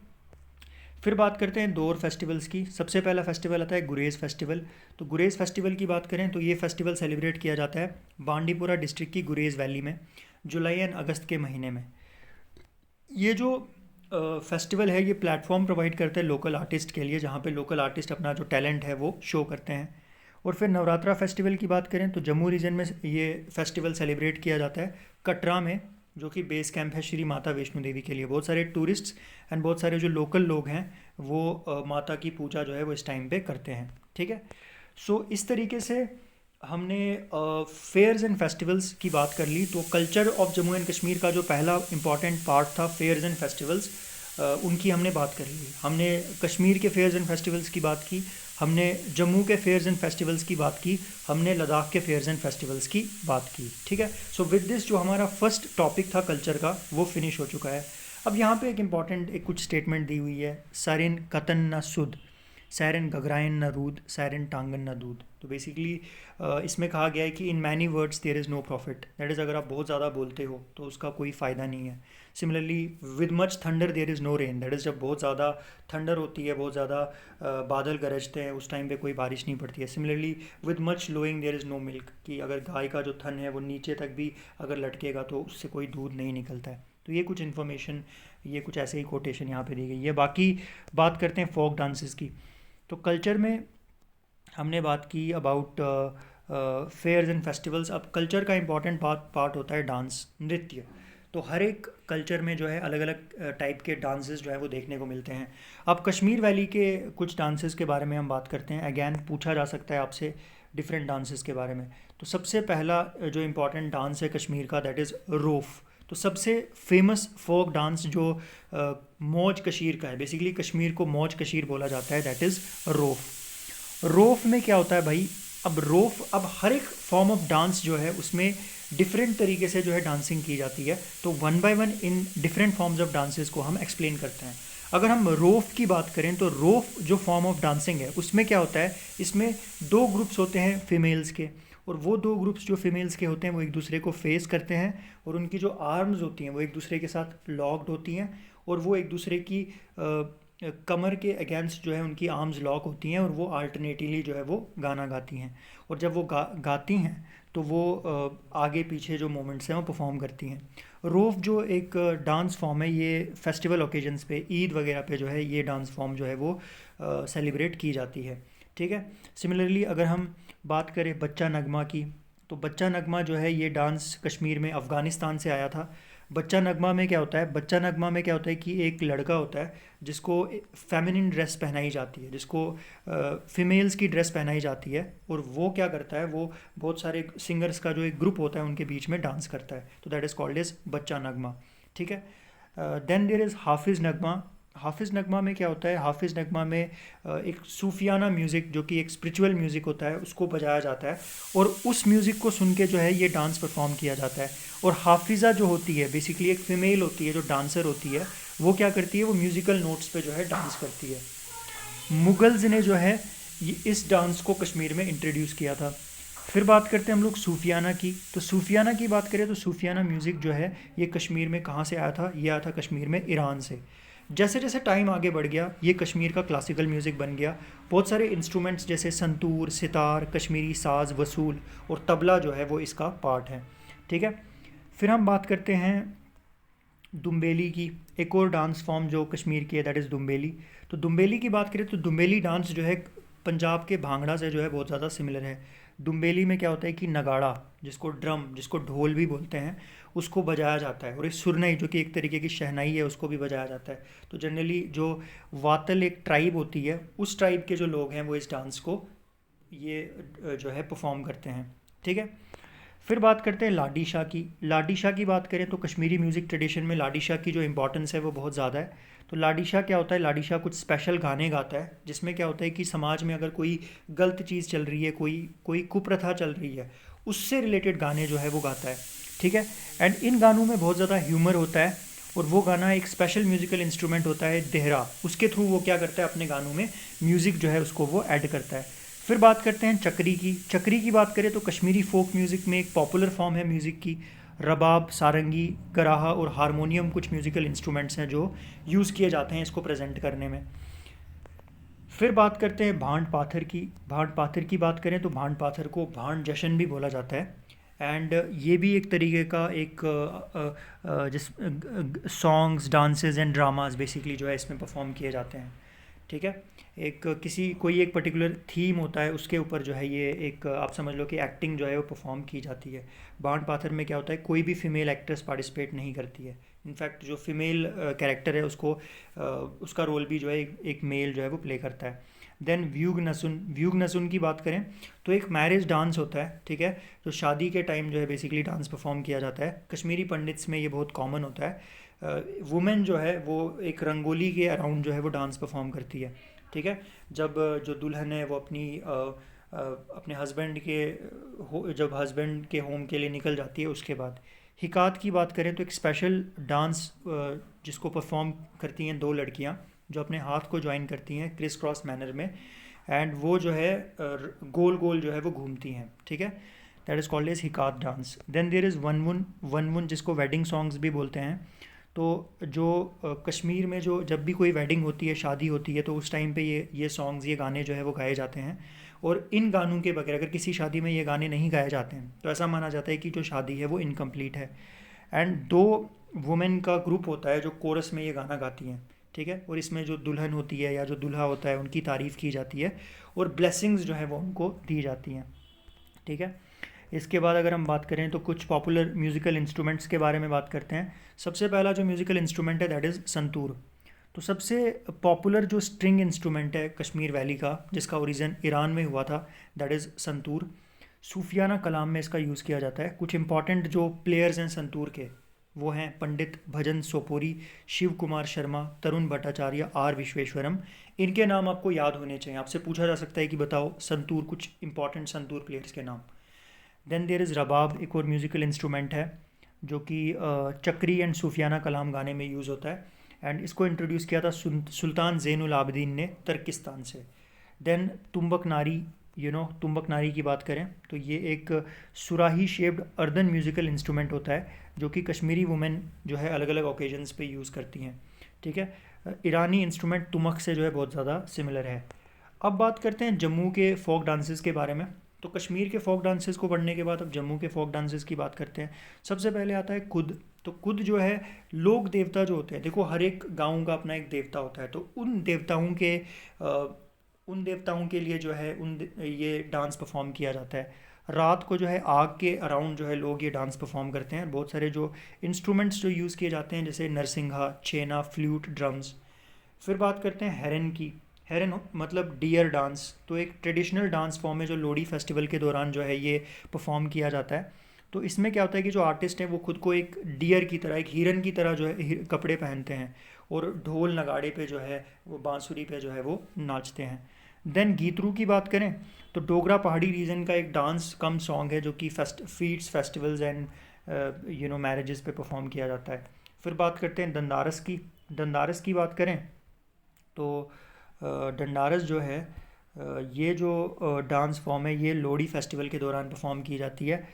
फिर बात करते हैं 2 और फेस्टिवल्स की। सबसे पहला फेस्टिवल आता है गुरेज़ फेस्टिवल। तो गुरेज़ फेस्टिवल की बात करें तो ये फेस्टिवल सेलिब्रेट किया जाता है बांडीपुरा डिस्ट्रिक्ट की गुरेज़ वैली में, जुलाई एंड अगस्त के महीने में। ये जो फेस्टिवल है ये प्लेटफॉर्म प्रोवाइड करते हैं लोकल आर्टिस्ट के लिए, जहाँ पे लोकल आर्टिस्ट अपना जो टैलेंट है वो शो करते हैं। और फिर नवरात्रा फेस्टिवल की बात करें तो जम्मू रीजन में ये फेस्टिवल सेलिब्रेट किया जाता है कटरा में, जो कि बेस कैंप है श्री माता वैष्णो देवी के लिए। बहुत सारे टूरिस्ट्स एंड बहुत सारे जो लोकल लोग हैं वो माता की पूजा जो है वो इस टाइम पे करते हैं, ठीक है। सो इस तरीके से हमने फेयर्स एंड फेस्टिवल्स की बात कर ली। तो culture of Jammu and Kashmir का जो पहला इंपॉर्टेंट पार्ट था फेयर्स एंड फेस्टिवल्स, उनकी हमने बात कर ली। हमने कश्मीर के फेयर्स एंड फेस्टिवल्स की बात की, हमने जम्मू के फेयर्स एंड फेस्टिवल्स की बात की, हमने लद्दाख के फेयर्स एंड फेस्टिवल्स की बात की, ठीक है। सो विद दिस जो हमारा फर्स्ट टॉपिक था कल्चर का वो फिनिश हो चुका है। अब यहाँ पे एक इम्पॉर्टेंट एक कुछ स्टेटमेंट दी हुई है, सरिन कतन न सुद, सैरन गगरायन न रूद, सैरन टांगन न दूध। तो बेसिकली इसमें कहा गया है कि in many words there is no profit, that is अगर आप बहुत ज़्यादा बोलते हो तो उसका कोई फ़ायदा नहीं है। Similarly with much thunder there is no rain, that is जब बहुत ज़्यादा थंडर होती है, बहुत ज़्यादा बादल गरजते हैं, उस टाइम पे कोई बारिश नहीं पड़ती है। Similarly with much lowing there is no milk, कि अगर गाय का जो थन है वो नीचे तक भी अगर लटकेगा तो उससे कोई दूध नहीं निकलता है। तो ये कुछ इन्फॉर्मेशन, ये कुछ ऐसे ही कोटेशन यहाँ पे दी गई है। बाकी बात करते हैं फोक डांसेस की। तो कल्चर में हमने बात की अबाउट फेयर्स एंड फेस्टिवल्स। अब कल्चर का इंपॉर्टेंट पार्ट होता है डांस, नृत्य। तो हर एक कल्चर में जो है अलग अलग टाइप के डांसेस जो है वो देखने को मिलते हैं। अब कश्मीर वैली के कुछ डांसेस के बारे में हम बात करते हैं। अगैन पूछा जा सकता है आपसे डिफरेंट डांसेस के बारे में। तो सबसे पहला जो इम्पॉर्टेंट डांस है कश्मीर का, दैट इज़ रोफ। तो सबसे फेमस फोक डांस जो मौज कशीर का है, बेसिकली कश्मीर को मौज कशीर बोला जाता है, दैट इज़ रोफ। रोफ में क्या होता है भाई, अब रोफ, अब हर एक फॉर्म ऑफ डांस जो है उसमें डिफरेंट तरीके से जो है डांसिंग की जाती है। तो 1 by 1 in different forms of dances को हम एक्सप्लेन करते हैं। अगर हम रोफ की बात करें तो रोफ जो फॉर्म ऑफ डांसिंग है उसमें क्या होता है, इसमें 2 ग्रुप्स होते हैं फीमेल्स के, और वो 2 ग्रुप्स जो फीमेल्स के होते हैं वो एक दूसरे को फेस करते हैं, और उनकी जो आर्म्स होती हैं वो एक दूसरे के साथ लॉक्ड होती हैं, और वो एक दूसरे की कमर के अगेंस्ट जो है उनकी आर्म्स लॉक होती हैं और वो अल्टरनेटिवली जो है वो गाना गाती हैं। और जब वो गाती हैं तो वो आगे पीछे जो मोमेंट्स हैं वो परफॉर्म करती हैं। रोफ जो एक डांस फॉर्म है, ये फेस्टिवल ओकेजन्स पे, ईद वगैरह पे जो है ये डांस फॉर्म जो है वो सेलिब्रेट की जाती है। ठीक है। सिमिलरली अगर हम बात करें बच्चा नगमा की, तो बच्चा नगमा जो है ये डांस कश्मीर में अफ़गानिस्तान से आया था। बच्चा नगमा में क्या होता है, बच्चा नगमा में क्या होता है कि एक लड़का होता है जिसको फेमिनिन ड्रेस पहनाई जाती है, जिसको फीमेल्स की ड्रेस पहनाई जाती है, और वो क्या करता है, वो बहुत सारे सिंगर्स का जो एक ग्रुप होता है उनके बीच में डांस करता है। तो दैट इज़ कॉल्ड एज बच्चा नगमा। ठीक है। देन देयर इज़ हाफिज़ नगमा। हाफिज़ नगमा में क्या होता है, हाफिज़ नगमा में एक सूफियाना म्यूज़िक जो कि एक स्पिरिचुअल म्यूज़िक होता है उसको बजाया जाता है, और उस म्यूज़िक को सुन के जो है ये डांस परफॉर्म किया जाता है। और हाफिज़ा जो होती है बेसिकली एक फ़ीमेल होती है जो डांसर होती है, वो क्या करती है, वो म्यूज़िकल नोट्स पे जो है डांस करती है। मुगल्स ने जो है ये इस डांस को कश्मीर में इंट्रोड्यूस किया था। फिर बात करते हैं हम लोग सूफियाना की। तो सूफियाना की बात करें तो सूफियाना म्यूज़िक जो है ये कश्मीर में कहाँ से आया था, ये आया था कश्मीर में ईरान से। जैसे जैसे टाइम आगे बढ़ गया ये कश्मीर का क्लासिकल म्यूज़िक बन गया। बहुत सारे इंस्ट्रूमेंट्स जैसे संतूर, सितार, कश्मीरी साज, वसूल और तबला जो है वो इसका पार्ट है। ठीक है। फिर हम बात करते हैं दुम्बेली की, एक और डांस फॉर्म जो कश्मीर की है, दैट इज़ दुम्बेली। तो दुम्बेली की बात करें तो दुम्बेली डांस जो है पंजाब के भांगड़ा से जो है बहुत ज़्यादा सिमिलर है। दुम्बेली में क्या होता है कि नगाड़ा, जिसको ड्रम, जिसको ढोल भी बोलते हैं, उसको बजाया जाता है, और एक सुरनई जो कि एक तरीके की शहनाई है उसको भी बजाया जाता है। तो जनरली जो वातल एक ट्राइब होती है, उस ट्राइब के जो लोग हैं वो इस डांस को ये जो है परफॉर्म करते हैं। ठीक है। फिर बात करते हैं लाडी शाह की। लाडी शाह की बात करें तो कश्मीरी म्यूज़िक ट्रेडिशन में लाडी शाह की जो इंपॉर्टेंस है वो बहुत ज़्यादा है। तो लाडी शाह क्या होता है, लाडी शाह कुछ स्पेशल गाने गाता है जिसमें क्या होता है कि समाज में अगर कोई गलत चीज़ चल रही है, कोई कोई कुप्रथा चल रही है, उससे रिलेटेड गाने जो है वो गाता है। ठीक है। एंड इन गानों में बहुत ज़्यादा ह्यूमर होता है, और वो गाना एक स्पेशल म्यूज़िकल इंस्ट्रूमेंट होता है देहरा, उसके थ्रू वो क्या करता है अपने गानों में म्यूज़िक जो है उसको वो ऐड करता है। फिर बात करते हैं चक्री की। चक्री की बात करें तो कश्मीरी फोक म्यूज़िक में एक पॉपुलर फॉर्म है म्यूज़िक की। रबाब, सारंगी, कराहा और हारमोनियम कुछ म्यूज़िकल इंस्ट्रूमेंट्स हैं जो यूज़ किए जाते हैं इसको प्रेजेंट करने में। फिर बात करते हैं भांड पाथर की। भांड पाथर की बात करें तो भांड पाथर को भांड जश्न भी बोला जाता है। एंड ये भी एक तरीके का एक जिस songs, dances and dramas basically जो है इसमें परफॉर्म किए जाते हैं। ठीक है। एक किसी कोई एक पर्टिकुलर थीम होता है उसके ऊपर जो है ये एक आप समझ लो कि एक्टिंग जो है वो परफॉर्म की जाती है। बाण पाथर में क्या होता है, कोई भी फीमेल एक्ट्रेस पार्टिसिपेट नहीं करती है। इनफैक्ट जो फीमेल कैरेक्टर है उसको उसका रोल भी जो है एक मेल जो है वो प्ले करता है। देन व्यूग नसुन। व्यूग नसुन की बात करें तो एक मैरिज डांस होता है, ठीक है, जो शादी के टाइम जो है बेसिकली डांस परफॉर्म किया जाता है। कश्मीरी पंडित्स में ये बहुत कॉमन होता है। वुमेन जो है वो एक रंगोली के अराउंड जो है वो डांस परफॉर्म करती है। ठीक है। जब जो दुल्हन है वो अपने हस्बैंड के जब हस्बैंड के होम के लिए निकल जाती है उसके बाद। हिकात की बात करें तो एक स्पेशल डांस जिसको परफॉर्म करती हैं दो लड़कियां जो अपने हाथ को ज्वाइन करती हैं क्रिस क्रॉस मैनर में, एंड वो जो है गोल गोल जो है वो घूमती हैं। ठीक है। That is called as Hikat dance. Then there is Wanvun. Wanvun जिसको वेडिंग सॉन्ग्स भी बोलते हैं। तो जो कश्मीर में जो जब भी कोई वेडिंग होती है, शादी होती है, तो उस टाइम पे ये सॉन्ग्स, ये गाने जो है वो गाए जाते हैं। और इन गानों के बगैर अगर किसी शादी में ये गाने नहीं गाए जाते हैं तो ऐसा माना जाता है कि जो शादी है वो इनकम्प्लीट है। एंड दो वुमेन का ग्रुप होता है जो कोरस में ये गाना गाती हैं। ठीक है। और इसमें जो दुल्हन होती है या जो दूल्हा होता है उनकी तारीफ़ की जाती है और ब्लेसिंग्स जो है वो उनको दी जाती हैं। ठीक है। इसके बाद अगर हम बात करें तो कुछ पॉपुलर म्यूज़िकल इंस्ट्रूमेंट्स के बारे में बात करते हैं। सबसे पहला जो म्यूज़िकल इंस्ट्रूमेंट है दैट इज़ संतूर। तो सबसे पॉपुलर जो स्ट्रिंग इंस्ट्रूमेंट है कश्मीर वैली का, जिसका ओरिजिन ईरान में हुआ था, दैट इज़ संतूर। सूफियाना कलाम में इसका यूज़ किया जाता है। कुछ इंपॉर्टेंट जो प्लेयर्स हैं संतूर के वो हैं पंडित भजन सोपोरी, शिव कुमार शर्मा, तरुण भट्टाचार्य, आर विश्वेश्वरम। इनके नाम आपको याद होने चाहिए। आपसे पूछा जा सकता है कि बताओ संतूर, कुछ इंपॉर्टेंट संतूर प्लेयर्स के नाम। देन देयर इज़ रबाब, एक और म्यूज़िकल इंस्ट्रूमेंट है जो कि चक्री एंड सूफियाना कलाम गाने में यूज़ होता है। एंड इसको इंट्रोड्यूस किया था सुल्तान ज़ैनुल आबिदीन ने तुर्किस्तान से। देन तुम्बक नारी, तुम्बक नारी की बात करें तो ये एक सुराही शेप्ड अर्दन म्यूज़िकल इंस्ट्रूमेंट होता है जो कि कश्मीरी वुमेन जो है अलग अलग ओकेजन्स पे यूज़ करती हैं। ठीक है। ईरानी इंस्ट्रूमेंट तुमक से जो है बहुत ज़्यादा सिमिलर है। अब बात करते हैं जम्मू के फोक डांसेस के बारे में। तो कश्मीर के फोक डांसेस को पढ़ने के बाद अब जम्मू के फोक डांसेस की बात करते हैं। सबसे पहले आता है कुद। तो कुद जो है लोक देवता जो होते हैं, देखो हर एक गांव का अपना एक देवता होता है, तो उन देवताओं के लिए जो है ये डांस परफॉर्म किया जाता है। रात को जो है आग के अराउंड जो है लोग ये डांस परफॉर्म करते हैं। बहुत सारे जो इंस्ट्रूमेंट्स जो यूज़ किए जाते हैं जैसे नरसिंघा, छेना, फ्लूट, ड्रम्स। फिर बात करते हैं हेरन की। हेरन मतलब डियर डांस, तो एक ट्रेडिशनल डांस फॉर्म है जो लोहड़ी फेस्टिवल के दौरान जो है ये परफॉर्म किया जाता है। तो इसमें क्या होता है कि जो आर्टिस्ट हैं वो खुद को एक डियर की तरह, एक हिरन की तरह जो है कपड़े पहनते हैं और ढोल नगाड़े पे जो है वो बांसुरी पे जो है वो नाचते हैं। देन गीतरू की बात करें तो डोगरा पहाड़ी रीजन का एक डांस कम सॉन्ग है जो कि फीट्स, फेस्टिवल्स एंड मैरिजेस पे परफॉर्म किया जाता है। फिर बात करते हैं दंडारस की। दंडारस की बात करें तो दंडारस जो है ये जो डांस फॉर्म है ये लोहड़ी फेस्टिवल के दौरान परफॉर्म की जाती है।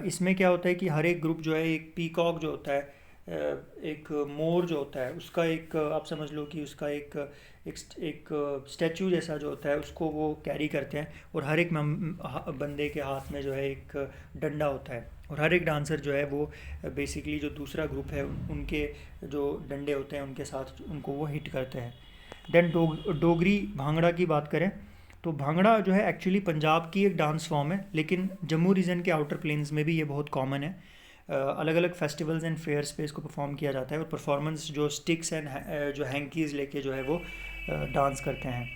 इसमें क्या होता है कि हर एक ग्रुप जो है एक पीकॉक जो होता है, एक मोर जो होता है उसका एक आप समझ लो कि उसका एक स्टैचू जैसा जो होता है उसको वो कैरी करते हैं, और हर एक बंदे के हाथ में जो है एक डंडा होता है, और हर एक डांसर जो है वो बेसिकली जो दूसरा ग्रुप है उनके जो डंडे होते हैं उनके साथ उनको वो हिट करते हैं। देन डोगरी भांगड़ा की बात करें तो भांगड़ा जो है एक्चुअली पंजाब की एक डांस फॉर्म है, लेकिन जम्मू रीजन के आउटर प्लेन्स में भी ये बहुत कॉमन है। अलग अलग फेस्टिवल्स एंड फेयर्स पे इसको परफॉर्म किया जाता है, और परफॉर्मेंस जो स्टिक्स एंड जो हैंकीज़ लेके जो है वो डांस करते हैं।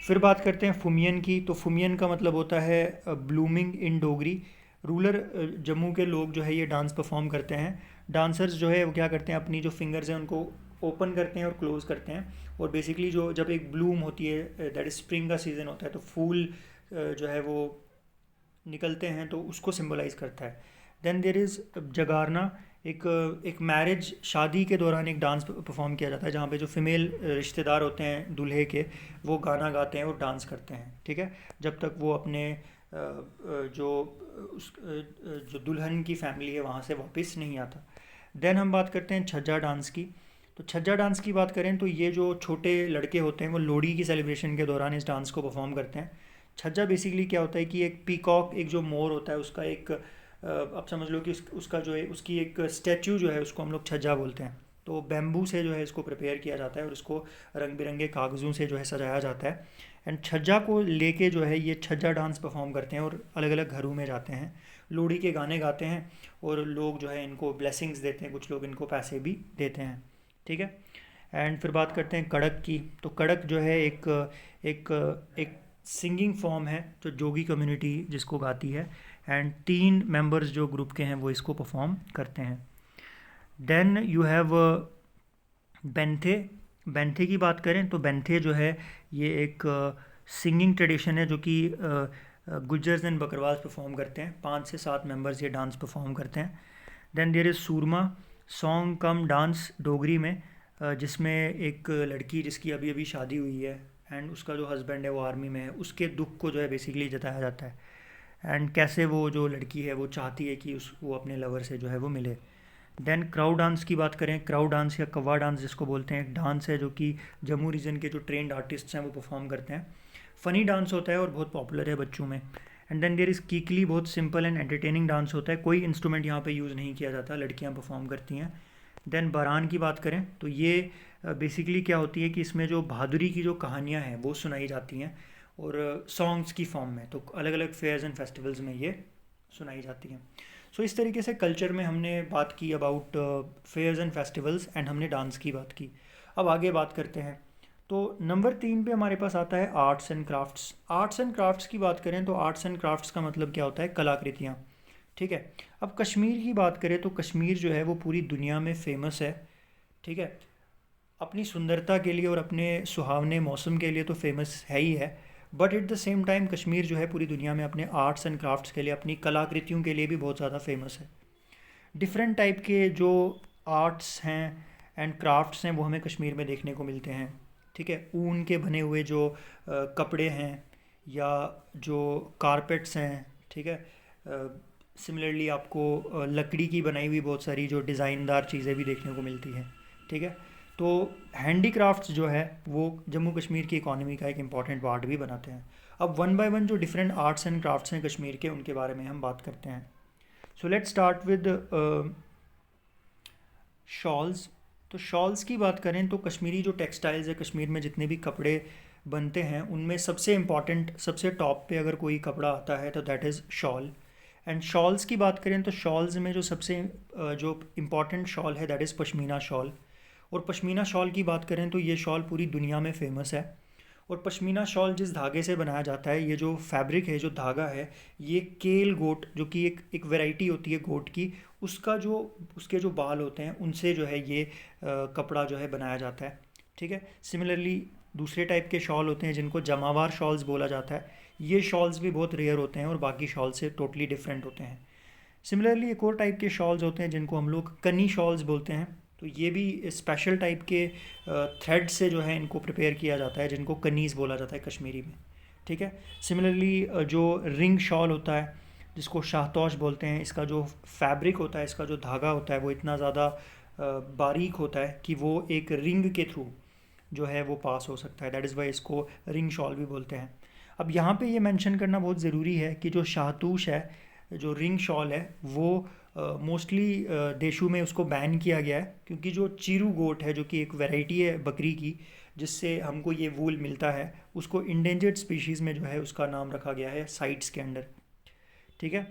फिर बात करते हैं फुमियन की। तो फुमियन का मतलब होता है ब्लूमिंग इन डोगरी। रूरल जम्मू के लोग जो है ये डांस परफॉर्म करते हैं। डांसर्स जो है वो क्या करते हैं, अपनी जो फिंगर्स हैं उनको ओपन करते हैं और क्लोज करते हैं, और बेसिकली जो जब एक ब्लूम होती है, दैट इज स्प्रिंग का सीज़न होता है, तो फूल जो है वो निकलते हैं तो उसको सिंबलाइज करता है। Then there is Jagarna. एक मैरिज, शादी के दौरान एक डांस परफॉर्म किया जाता है जहाँ पे जो फीमेल रिश्तेदार होते हैं दूल्हे के वो गाना गाते हैं और डांस करते हैं, ठीक है, जब तक वो अपने जो जो दुल्हन की फैमिली है वहाँ से वापस नहीं आता। देन हम बात करते हैं छज्जा डांस की। तो छज्जा डांस की बात करें तो ये जो छोटे लड़के होते हैं वो लोहड़ी की सेलिब्रेशन के दौरान इस डांस को परफॉर्म करते हैं। छज्जा बेसिकली क्या होता है कि एक पीकॉक, एक जो मोर होता है उसका एक आप समझ लो कि उसका जो है उसकी एक स्टैचू जो है उसको हम लोग छज्जा बोलते हैं। तो बैम्बू से जो है इसको प्रिपेयर किया जाता है और इसको रंग बिरंगे कागज़ों से जो है सजाया जाता है। एंड छज्जा को लेके जो है ये छज्जा डांस परफॉर्म करते हैं और अलग अलग घरों में जाते हैं, लोहड़ी के गाने गाते हैं, और लोग जो है इनको ब्लेसिंग्स देते हैं, कुछ लोग इनको पैसे भी देते हैं, ठीक है। एंड फिर बात करते हैं कड़क की। तो कड़क जो है एक एक एक सिंगिंग फॉर्म है जो जोगी कम्युनिटी जिसको गाती है, एंड 3 मेंबर्स जो ग्रुप के हैं वो इसको परफॉर्म करते हैं। Then you have Benthe. Benthe की बात करें तो बेंथे जो है ये एक सिंगिंग ट्रेडिशन है जो कि गुज्जर्स एंड बकरवाल्स परफॉर्म करते हैं। 5 से 7 मेंबर्स ये डांस परफॉर्म करते हैं। Then there is Surma, song cum dance Dogri में, जिसमें एक लड़की जिसकी अभी अभी शादी हुई है एंड उसका जो हस्बैंड है वो आर्मी में है, उसके दुख को जो है बेसिकली जताया जाता है, एंड कैसे वो जो लड़की है वो चाहती है कि वो अपने लवर से जो है वो मिले। देन क्राउ डांस की बात करें, क्राउ डांस या कव्वा डांस जिसको बोलते हैं, एक डांस है जो कि जम्मू रीजन के जो ट्रेंड आर्टिस्ट्स हैं वो परफॉर्म करते हैं। फ़नी डांस होता है और बहुत पॉपुलर है बच्चों में। एंड देन देयर इज़ कीकली, बहुत सिंपल एंड एंटरटेनिंग डांस होता है, कोई इंस्ट्रूमेंट यहाँ पे यूज़ नहीं किया जाता, लड़कियाँ परफॉर्म करती हैं। देन बारान की बात करें तो ये बेसिकली क्या होती है कि इसमें जो बहादुरी की जो कहानियाँ हैं वो सुनाई जाती हैं, और सॉन्ग्स की फॉर्म में, तो अलग अलग फेयर्स एंड फेस्टिवल्स में ये सुनाई जाती हैं। सो इस तरीके से कल्चर में हमने बात की about fairs and festivals, and हमने डांस की बात की। अब आगे बात करते हैं। तो नंबर 3 पे हमारे पास आता है arts and crafts. Arts and crafts की बात करें तो आर्ट्स एंड क्राफ्ट्स का मतलब क्या होता है, कलाकृतियाँ, ठीक है। अब कश्मीर की बात करें तो कश्मीर जो है वो पूरी दुनिया में फेमस है, ठीक है, अपनी सुंदरता के लिए और अपने सुहावने मौसम के लिए तो फेमस है ही है, but at the same time Kashmir जो है पूरी दुनिया में अपने आर्ट्स एंड क्राफ्ट्स के लिए, अपनी कलाकृतियों के लिए भी बहुत ज़्यादा फेमस है। डिफरेंट टाइप के जो आर्ट्स हैं एंड क्राफ्ट्स हैं वो हमें कश्मीर में देखने को मिलते हैं, ठीक है। ऊन के बने हुए जो कपड़े हैं या जो कारपेट्स हैं, ठीक है। सिमिलरली आपको लकड़ी की बनाई हुई बहुत सारी जो डिज़ाइनदार चीज़ें भी देखने को मिलती हैं, ठीक है। तो हैंडीक्राफ्ट्स जो है वो जम्मू कश्मीर की इकॉनमी का एक इम्पॉर्टेंट पार्ट भी बनाते हैं। अब वन बाय वन जो डिफरेंट आर्ट्स एंड क्राफ्ट्स हैं कश्मीर के, उनके बारे में हम बात करते हैं। So let's start with shawls. तो शॉल्स की बात करें तो कश्मीरी जो टेक्सटाइल्स है, कश्मीर में जितने भी कपड़े बनते हैं उनमें सबसे इम्पॉर्टेंट, सबसे टॉप पे अगर कोई कपड़ा आता है तो that is shawl. And shawls की बात करें तो शॉल्स में जो सबसे जो इम्पॉर्टेंट शॉल है दैट इज़ पश्मीना शॉल। और पश्मीना शॉल की बात करें तो ये शॉल पूरी दुनिया में फ़ेमस है। और पश्मीना शॉल जिस धागे से बनाया जाता है, ये जो फैब्रिक है, जो धागा है, ये केल गोट, जो कि एक वैरायटी होती है गोट की, उसका जो उसके जो बाल होते हैं उनसे जो है ये कपड़ा जो है बनाया जाता है। ठीक है। सिमिलरली दूसरे टाइप के शॉल होते हैं जिनको जमावार शॉल्स बोला जाता है। ये शॉल्स भी बहुत रेयर होते हैं और बाकी शॉल से टोटली डिफरेंट होते हैं। सिमिलरली एक और टाइप के शॉल्स होते हैं जिनको हम लोग कनी शॉल्स बोलते हैं। तो ये भी स्पेशल टाइप के थ्रेड से जो है इनको प्रिपेयर किया जाता है, जिनको कनीज़ बोला जाता है कश्मीरी में। ठीक है। सिमिलरली जो रिंग शॉल होता है जिसको शाहतौश बोलते हैं, इसका जो फैब्रिक होता है, इसका जो धागा होता है वो इतना ज़्यादा बारीक होता है कि वो एक रिंग के थ्रू जो है वो पास हो सकता है। दैट इज़ वाई इसको रिंग शॉल भी बोलते हैं। अब यहाँ पे ये मेंशन करना बहुत ज़रूरी है कि जो शाहतूश है, जो रिंग शॉल है, वो मोस्टली देशों में उसको बैन किया गया है, क्योंकि जो चीरू गोट है, जो कि एक वैरायटी है बकरी की जिससे हमको ये वूल मिलता है, उसको इंडेंजर्ड स्पीशीज़ में जो है उसका नाम रखा गया है साइट्स के अंडर। ठीक है।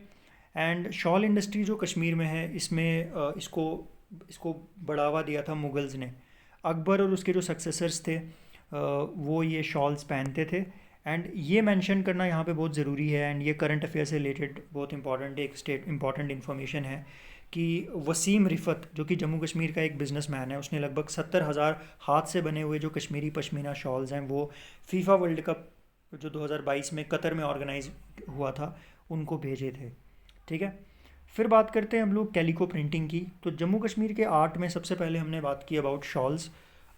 एंड शॉल इंडस्ट्री जो कश्मीर में है, इसमें इसको इसको बढ़ावा दिया था मुगल्स ने। अकबर और उसके जो सक्सेसर्स थे वो ये शॉल्स पहनते थे। एंड ये मेंशन करना यहाँ पे बहुत ज़रूरी है, एंड ये करंट अफेयर से रिलेटेड बहुत इंपॉर्टेंट एक इंपॉर्टेंट इन्फॉर्मेशन है कि वसीम रिफ़त, जो कि जम्मू कश्मीर का एक बिजनेसमैन है, उसने लगभग 70,000 हाथ से बने हुए जो कश्मीरी पश्मीना शॉल्स हैं वो फीफा वर्ल्ड कप जो 2022 में कतर में ऑर्गेनाइज हुआ था उनको भेजे थे। ठीक है। फिर बात करते हैं हम लोग कैलिको प्रिंटिंग की। तो जम्मू कश्मीर के आर्ट में सबसे पहले हमने बात की अबाउट शॉल्स।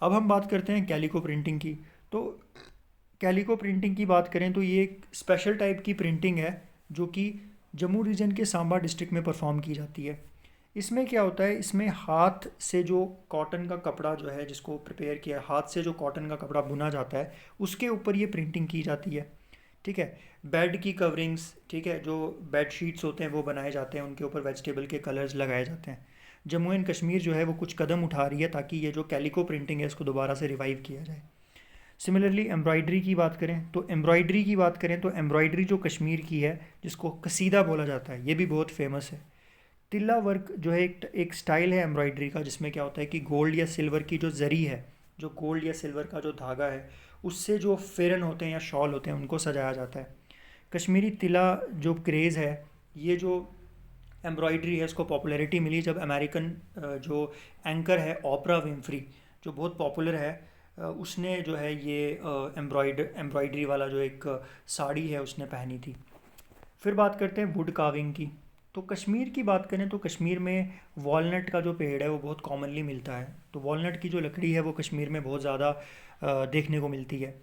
अब हम बात करते हैं कैलिको प्रिंटिंग की। तो कैलिको प्रिंटिंग की बात करें तो ये एक स्पेशल टाइप की प्रिंटिंग है जो कि जम्मू रीजन के सांबा डिस्ट्रिक्ट में परफॉर्म की जाती है। इसमें क्या होता है, इसमें हाथ से जो कॉटन का कपड़ा जो है जिसको प्रिपेयर किया, हाथ से जो कॉटन का कपड़ा बुना जाता है उसके ऊपर ये प्रिंटिंग की जाती है। ठीक है। बेड की कवरिंग्स, ठीक है, जो बेड शीट्स होते हैं वो बनाए जाते हैं, उनके ऊपर वेजिटेबल के कलर्स लगाए जाते हैं। जम्मू एंड कश्मीर जो है वो कुछ कदम उठा रही है ताकि ये जो कैलिको प्रिंटिंग है इसको दोबारा से रिवाइव किया जाए। सिमिलरली एम्ब्रॉयडरी की बात करें तो एम्ब्रॉयडरी जो कश्मीर की है जिसको कसीदा बोला जाता है, ये भी बहुत फेमस है। तिल्ला वर्क जो है एक स्टाइल है एम्ब्रॉयडरी का, जिसमें क्या होता है कि गोल्ड या सिल्वर की जो जरी है, जो गोल्ड या सिल्वर का जो धागा है, उससे जो फेरन होते हैं या शॉल होते हैं उनको सजाया जाता है। कश्मीरी तिला जो क्रेज़ है, ये जो एम्ब्रॉयडरी है, इसको पॉपुलैरिटी मिली जब अमेरिकन जो एंकर है ओपरा विनफ्री, जो बहुत पॉपुलर है, उसने जो है ये एम्ब्रॉयडरी वाला जो एक साड़ी है उसने पहनी थी। फिर बात करते हैं वुड कार्विंग की। तो कश्मीर की बात करें तो कश्मीर में वॉलनट का जो पेड़ है वो बहुत कॉमनली मिलता है। तो वॉलनट की जो लकड़ी है वो कश्मीर में बहुत ज़्यादा देखने को मिलती है।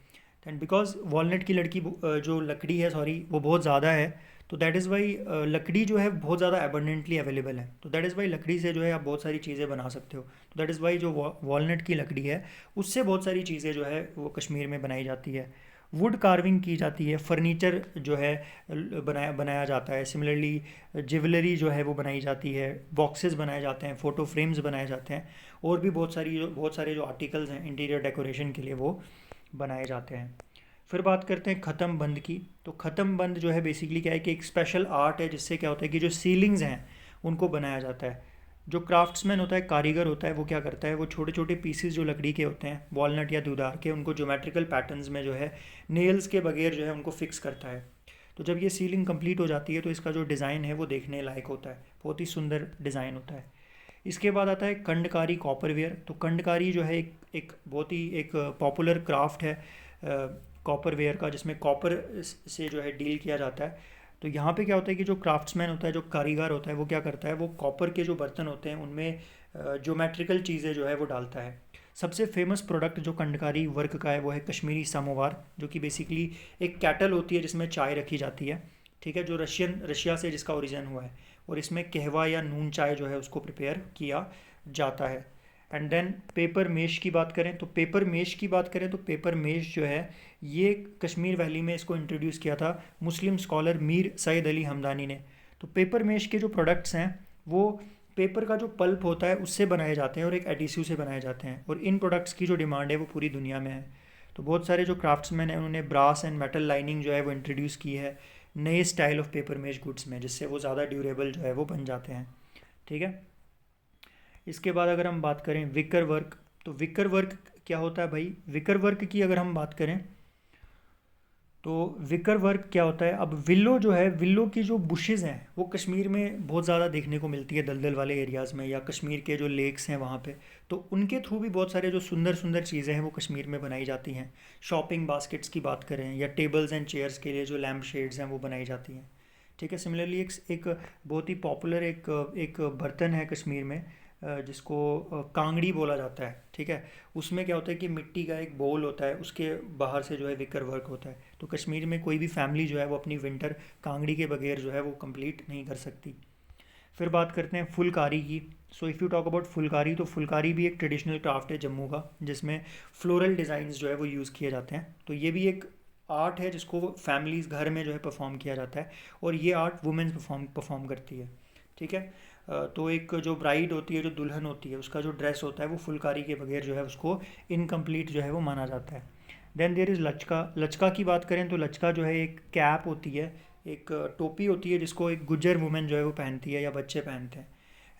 एंड बिकॉज वॉलनट की जो लकड़ी है, सॉरी, वो बहुत ज़्यादा है, तो दैट इज़ वाई लकड़ी जो है बहुत ज़्यादा एबंडेंटली अवेलेबल है। तो दैट इज़ वाई लकड़ी से जो है आप बहुत सारी चीज़ें बना सकते हो। तो दैट इज़ वाई जो वॉलनट की लकड़ी है उससे बहुत सारी चीज़ें जो है वो कश्मीर में बनाई जाती है। वुड कार्विंग की जाती है, फर्नीचर जो है बनाया जाता है। सिमिलरली ज्वेलरी जो है वो बनाई जाती है, बॉक्सेस बनाए जाते हैं, फ़ोटो फ्रेम्स बनाए जाते हैं, और भी बहुत सारे जो आर्टिकल्स हैं इंटीरियर डेकोरेशन के लिए वो बनाए जाते हैं। फिर बात करते हैं ख़त्म बंद की। तो ख़त्म बंद जो है बेसिकली क्या है कि एक स्पेशल आर्ट है जिससे क्या होता है कि जो सीलिंग्स हैं उनको बनाया जाता है। जो क्राफ्ट्समैन होता है, कारीगर होता है, वो क्या करता है, वो छोटे छोटे पीसेस जो लकड़ी के होते हैं, वॉलनट या देवदार के, उनको ज्योमेट्रिकल पैटर्न्स में जो है नेल्स के बगैर जो है उनको फिक्स करता है। तो जब ये सीलिंग कंप्लीट हो जाती है तो इसका जो डिज़ाइन है वो देखने लायक होता है, बहुत ही सुंदर डिज़ाइन होता है। इसके बाद आता है कंडकारी कॉपरवेयर। तो कंडकारी जो है एक बहुत ही एक पॉपुलर क्राफ्ट है कॉपरवेयर का, जिसमें कॉपर से जो है डील किया जाता है। तो यहाँ पे क्या होता है कि जो क्राफ्ट्समैन होता है, जो कारीगर होता है, वो क्या करता है, वो कॉपर के जो बर्तन होते हैं उनमें ज्योमेट्रिकल चीज़ें जो है वो डालता है। सबसे फेमस प्रोडक्ट जो कंडकारी वर्क का है वो है कश्मीरी समोवार, जो कि बेसिकली एक कैटल होती है जिसमें चाय रखी जाती है। ठीक है, जो रशिया से जिसका ओरिजिन हुआ है, और इसमें कहवा या नून चाय जो है उसको प्रिपेयर किया जाता है। एंड देन पेपर मेश की बात करें तो पेपर मेश जो है ये कश्मीर वैली में इसको इंट्रोड्यूस किया था मुस्लिम स्कॉलर मीर सैयद अली हमदानी ने। तो पेपर मेश के जो प्रोडक्ट्स हैं वो पेपर का जो पल्प होता है उससे बनाए जाते हैं और एक एडिसिव से बनाए जाते हैं, और इन प्रोडक्ट्स की जो डिमांड है वो पूरी दुनिया में है। तो बहुत सारे जो क्राफ्ट्समैन हैं उन्होंने ब्रास एंड मेटल लाइनिंग जो है वो इंट्रोड्यूस की है नए style of paper mesh goods में, जिससे वो ज़्यादा ड्यूरेबल जो है वो बन जाते हैं। ठीक है, इसके बाद अगर हम बात करें विकर वर्क, तो विकर वर्क क्या होता है भाई? विकर वर्क की अगर हम बात करें तो विकर वर्क क्या होता है? अब विल्लो जो है, विल्लो की जो बुशेज़ हैं वो कश्मीर में बहुत ज़्यादा देखने को मिलती है दलदल वाले एरियाज़ में, या कश्मीर के जो लेक्स हैं वहाँ पे। तो उनके थ्रू भी बहुत सारे जो सुंदर सुंदर चीज़ें हैं वो कश्मीर में बनाई जाती हैं। शॉपिंग बास्केट्स की बात करें या टेबल्स एंड चेयर्स के लिए जो लैम्प शेड्स हैं वो बनाई जाती हैं। ठीक है, सिमिलरली एक बहुत ही पॉपुलर एक बर्तन है कश्मीर में जिसको कांगड़ी बोला जाता है। ठीक है, उसमें क्या होता है कि मिट्टी का एक बोल होता है, उसके बाहर से जो है विकर वर्क होता है। तो कश्मीर में कोई भी फैमिली जो है वो अपनी विंटर कांगड़ी के बगैर जो है वो कंप्लीट नहीं कर सकती। फिर बात करते हैं फुलकारी की। So if you talk about Phulkari, तो फुलकारी भी एक ट्रेडिशनल क्राफ्ट है जम्मू का, जिसमें फ्लोरल डिज़ाइंस जो है वो यूज़ किए जाते हैं। तो ये भी एक आर्ट है जिसको फैमिलीज़ घर में जो है परफॉर्म किया जाता है, और ये आर्ट वुमेन्स परफॉर्म करती है। ठीक है, तो एक जो ब्राइड होती है, जो दुल्हन होती है, उसका जो ड्रेस होता है वो फुलकारी के बगैर जो है उसको इनकम्प्लीट जो है वो माना जाता है। देन देयर इज़ लचका। लचका की बात करें तो लचका जो है एक कैप होती है, एक टोपी होती है जिसको एक गुज्जर वुमेन जो है वो पहनती है या बच्चे पहनते हैं,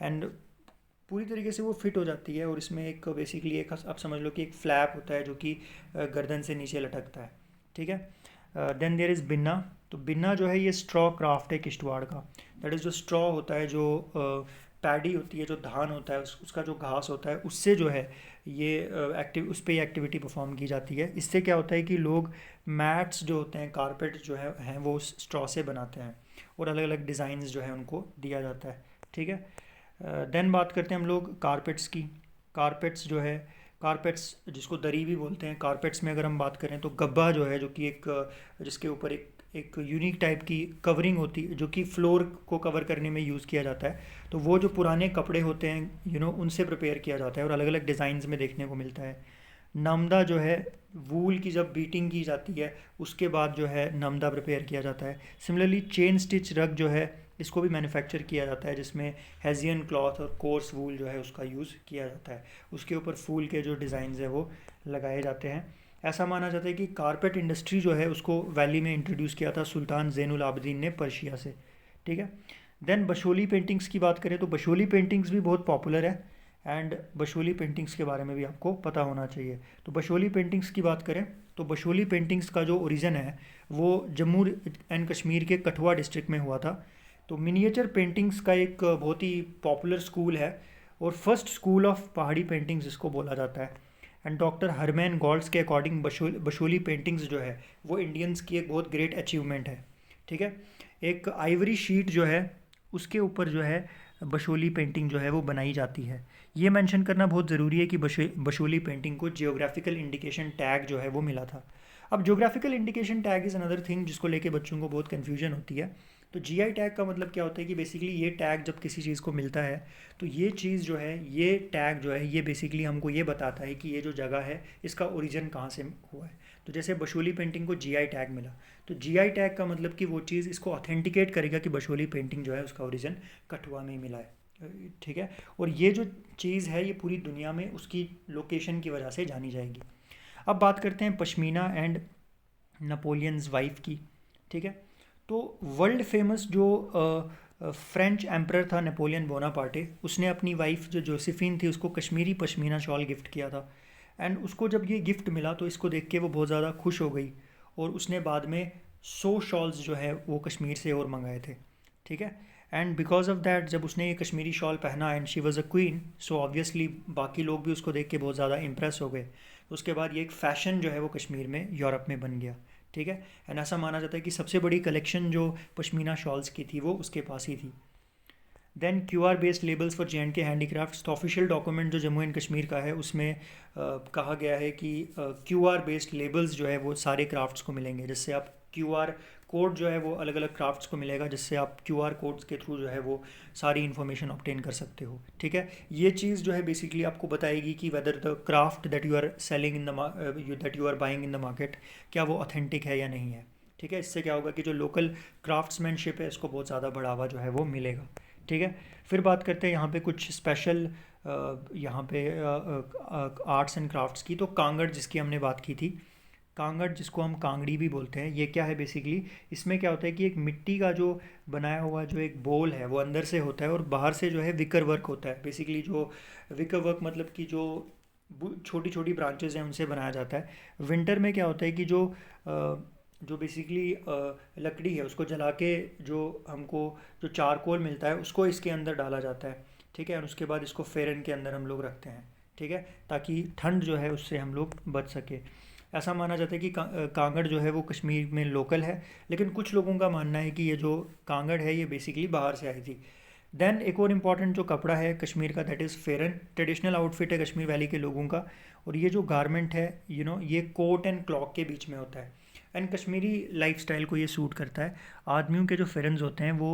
एंड पूरी तरीके से वो फिट हो जाती है, और इसमें एक बेसिकली एक आप समझ लो कि एक फ्लैप होता है जो कि गर्दन से नीचे लटकता है। ठीक है, देन देयर इज़ बिन्ना। तो बिन्ना जो है ये स्ट्रॉ क्राफ्ट है किश्तवाड़ का। दैट इज़ जो स्ट्रॉ होता है, जो पैडी होती है, जो धान होता है, उसका जो घास होता है, उससे जो है ये उस पर एक्टिविटी परफॉर्म की जाती है। इससे क्या होता है कि लोग मैट्स जो होते हैं, कारपेट जो हैं वो स्ट्रॉ से बनाते हैं, और अलग अलग डिज़ाइंस जो है उनको दिया जाता है। ठीक है, देन बात करते हैं हम लोग कारपेट्स की। कारपेट्स जो है, कारपेट्स जिसको दरी भी बोलते हैं, कारपेट्स में अगर हम बात करें तो गब्बा जो है, जो कि एक जिसके ऊपर एक यूनिक टाइप की कवरिंग होती है जो कि फ्लोर को कवर करने में यूज़ किया जाता है। तो वो जो पुराने कपड़े होते हैं उनसे प्रिपेयर किया जाता है, और अलग अलग डिज़ाइंस में देखने को मिलता है। नमदा जो है, वूल की जब बीटिंग की जाती है उसके बाद जो है नमदा प्रिपेयर किया जाता है। सिमिलरली चेन स्टिच रग जो है, इसको भी मैन्युफैक्चर किया जाता है, जिसमें हेजियन क्लॉथ और कोर्स वूल जो है उसका यूज़ किया जाता है। उसके ऊपर फूल के जो डिज़ाइंस है वो लगाए जाते हैं। ऐसा माना जाता है कि कारपेट इंडस्ट्री जो है उसको वैली में इंट्रोड्यूस किया था सुल्तान ज़ैनुल आबिदीन ने पर्शिया से। ठीक है, देन बशोली पेंटिंग्स की बात करें तो बशोली पेंटिंग्स भी बहुत पॉपुलर है, एंड बशोली पेंटिंग्स के बारे में भी आपको पता होना चाहिए। तो बशोली पेंटिंग्स की बात करें तो बशोली पेंटिंग्स का जो ओरिजिन है वो जम्मू एंड कश्मीर के कठुआ डिस्ट्रिक्ट में हुआ था। तो मिनिएचर पेंटिंग्स का एक बहुत ही पॉपुलर स्कूल है, और फर्स्ट स्कूल ऑफ पहाड़ी पेंटिंग्स इसको बोला जाता है। एंड डॉक्टर हरमैन गॉल्ड्स के अकॉर्डिंग बशोली पेंटिंग्स जो है वो इंडियंस की एक बहुत ग्रेट अचीवमेंट है। ठीक है, एक आइवरी शीट जो है उसके ऊपर जो है बशोली पेंटिंग जो है वो बनाई जाती है। ये मेंशन करना बहुत ज़रूरी है कि बशोली पेंटिंग को जियोग्राफिकल इंडिकेशन टैग जो है वो मिला था। अब geographical indication tag is another thing जिसको लेके बच्चों को बहुत कन्फ्यूजन होती है। तो जीआई टैग का मतलब क्या होता है कि बेसिकली ये टैग जब किसी चीज़ को मिलता है तो ये चीज़ जो है, ये टैग जो है, ये बेसिकली हमको ये बताता है कि ये जो जगह है इसका ओरिजिन कहाँ से हुआ है। तो जैसे बशोली पेंटिंग को जीआई टैग मिला, तो जीआई टैग का मतलब कि वो चीज़ इसको ऑथेंटिकेट करेगा कि बशोली पेंटिंग जो है उसका ओरिजिन कठुआ में ही मिला है। ठीक है, और ये जो चीज़ है ये पूरी दुनिया में उसकी लोकेशन की वजह से जानी जाएगी। अब बात करते हैं पश्मीना एंड नपोलियंस वाइफ की। ठीक है, तो वर्ल्ड फेमस जो फ्रेंच एम्परर था नेपोलियन बोनापार्टे, उसने अपनी वाइफ जो जोसेफिन थी उसको कश्मीरी पश्मीना शॉल गिफ्ट किया था। एंड उसको जब ये गिफ्ट मिला तो इसको देख के वो बहुत ज़्यादा खुश हो गई, और उसने बाद में 100 शॉल्स जो है वो कश्मीर से और मंगाए थे। ठीक है, एंड बिकॉज ऑफ दैट जब उसने ये कश्मीरी शॉल पहना and she was a queen, so obviously बाकी लोग भी उसको देख के बहुत ज़्यादा इम्प्रेस हो गए। उसके बाद ये एक फ़ैशन जो है वो कश्मीर में, यूरोप में बन गया। ठीक है, एंड ऐसा माना जाता है कि सबसे बड़ी कलेक्शन जो पश्मीना शॉल्स की थी वो उसके पास ही थी। Then QR based labels for JNK handicrafts. तो ऑफिशियल डॉक्यूमेंट जो जम्मू एंड कश्मीर का है उसमें कहा गया है कि QR बेस्ड लेबल्स जो है वो सारे क्राफ्ट्स को मिलेंगे, जिससे आप QR कोड जो है वो अलग अलग क्राफ्ट्स को मिलेगा, जिससे आप QR कोड्स के थ्रू जो है वो सारी इन्फॉर्मेशन ऑब्टेन कर सकते हो। ठीक है, ये चीज़ जो है बेसिकली आपको बताएगी कि whether the craft that you are selling in the that you are buying in the market, क्या वो ऑथेंटिक है या नहीं है। ठीक है, इससे क्या होगा कि जो लोकल क्राफ्ट्समैनशिप है इसको बहुत ज़्यादा बढ़ावा जो है वो मिलेगा। ठीक है, फिर बात करते हैं यहाँ पे कुछ स्पेशल यहाँ पे आर्ट्स एंड क्राफ्ट्स की। तो कांगड़ जिसकी हमने बात की थी, कांगड़ जिसको हम कांगड़ी भी बोलते हैं, ये क्या है बेसिकली, इसमें क्या होता है कि एक मिट्टी का जो बनाया हुआ जो एक बोल है वो अंदर से होता है और बाहर से जो है विकर वर्क होता है। बेसिकली जो विकर वर्क मतलब कि जो छोटी छोटी ब्रांचेज हैं उनसे बनाया जाता है। विंटर में क्या होता है कि जो बेसिकली लकड़ी है उसको जला के जो हमको जो चारकोल मिलता है उसको इसके अंदर डाला जाता है। ठीक है, और उसके बाद इसको फेरन के अंदर हम लोग रखते हैं। ठीक है, ताकि ठंड जो है उससे हम लोग बच सके। ऐसा माना जाता है कि कांगड़ जो है वो कश्मीर में लोकल है, लेकिन कुछ लोगों का मानना है कि ये जो कांगड़ है ये बेसिकली बाहर से आई थी। देन एक और इम्पॉर्टेंट जो कपड़ा है कश्मीर का, that is pheran. Traditional outfit है कश्मीर वैली के लोगों का, और ये जो गारमेंट है ये कोट एंड क्लॉक के बीच में होता है। एंड कश्मीरी लाइफस्टाइल को ये सूट करता है। आदमियों के जो फेरन्स होते हैं वो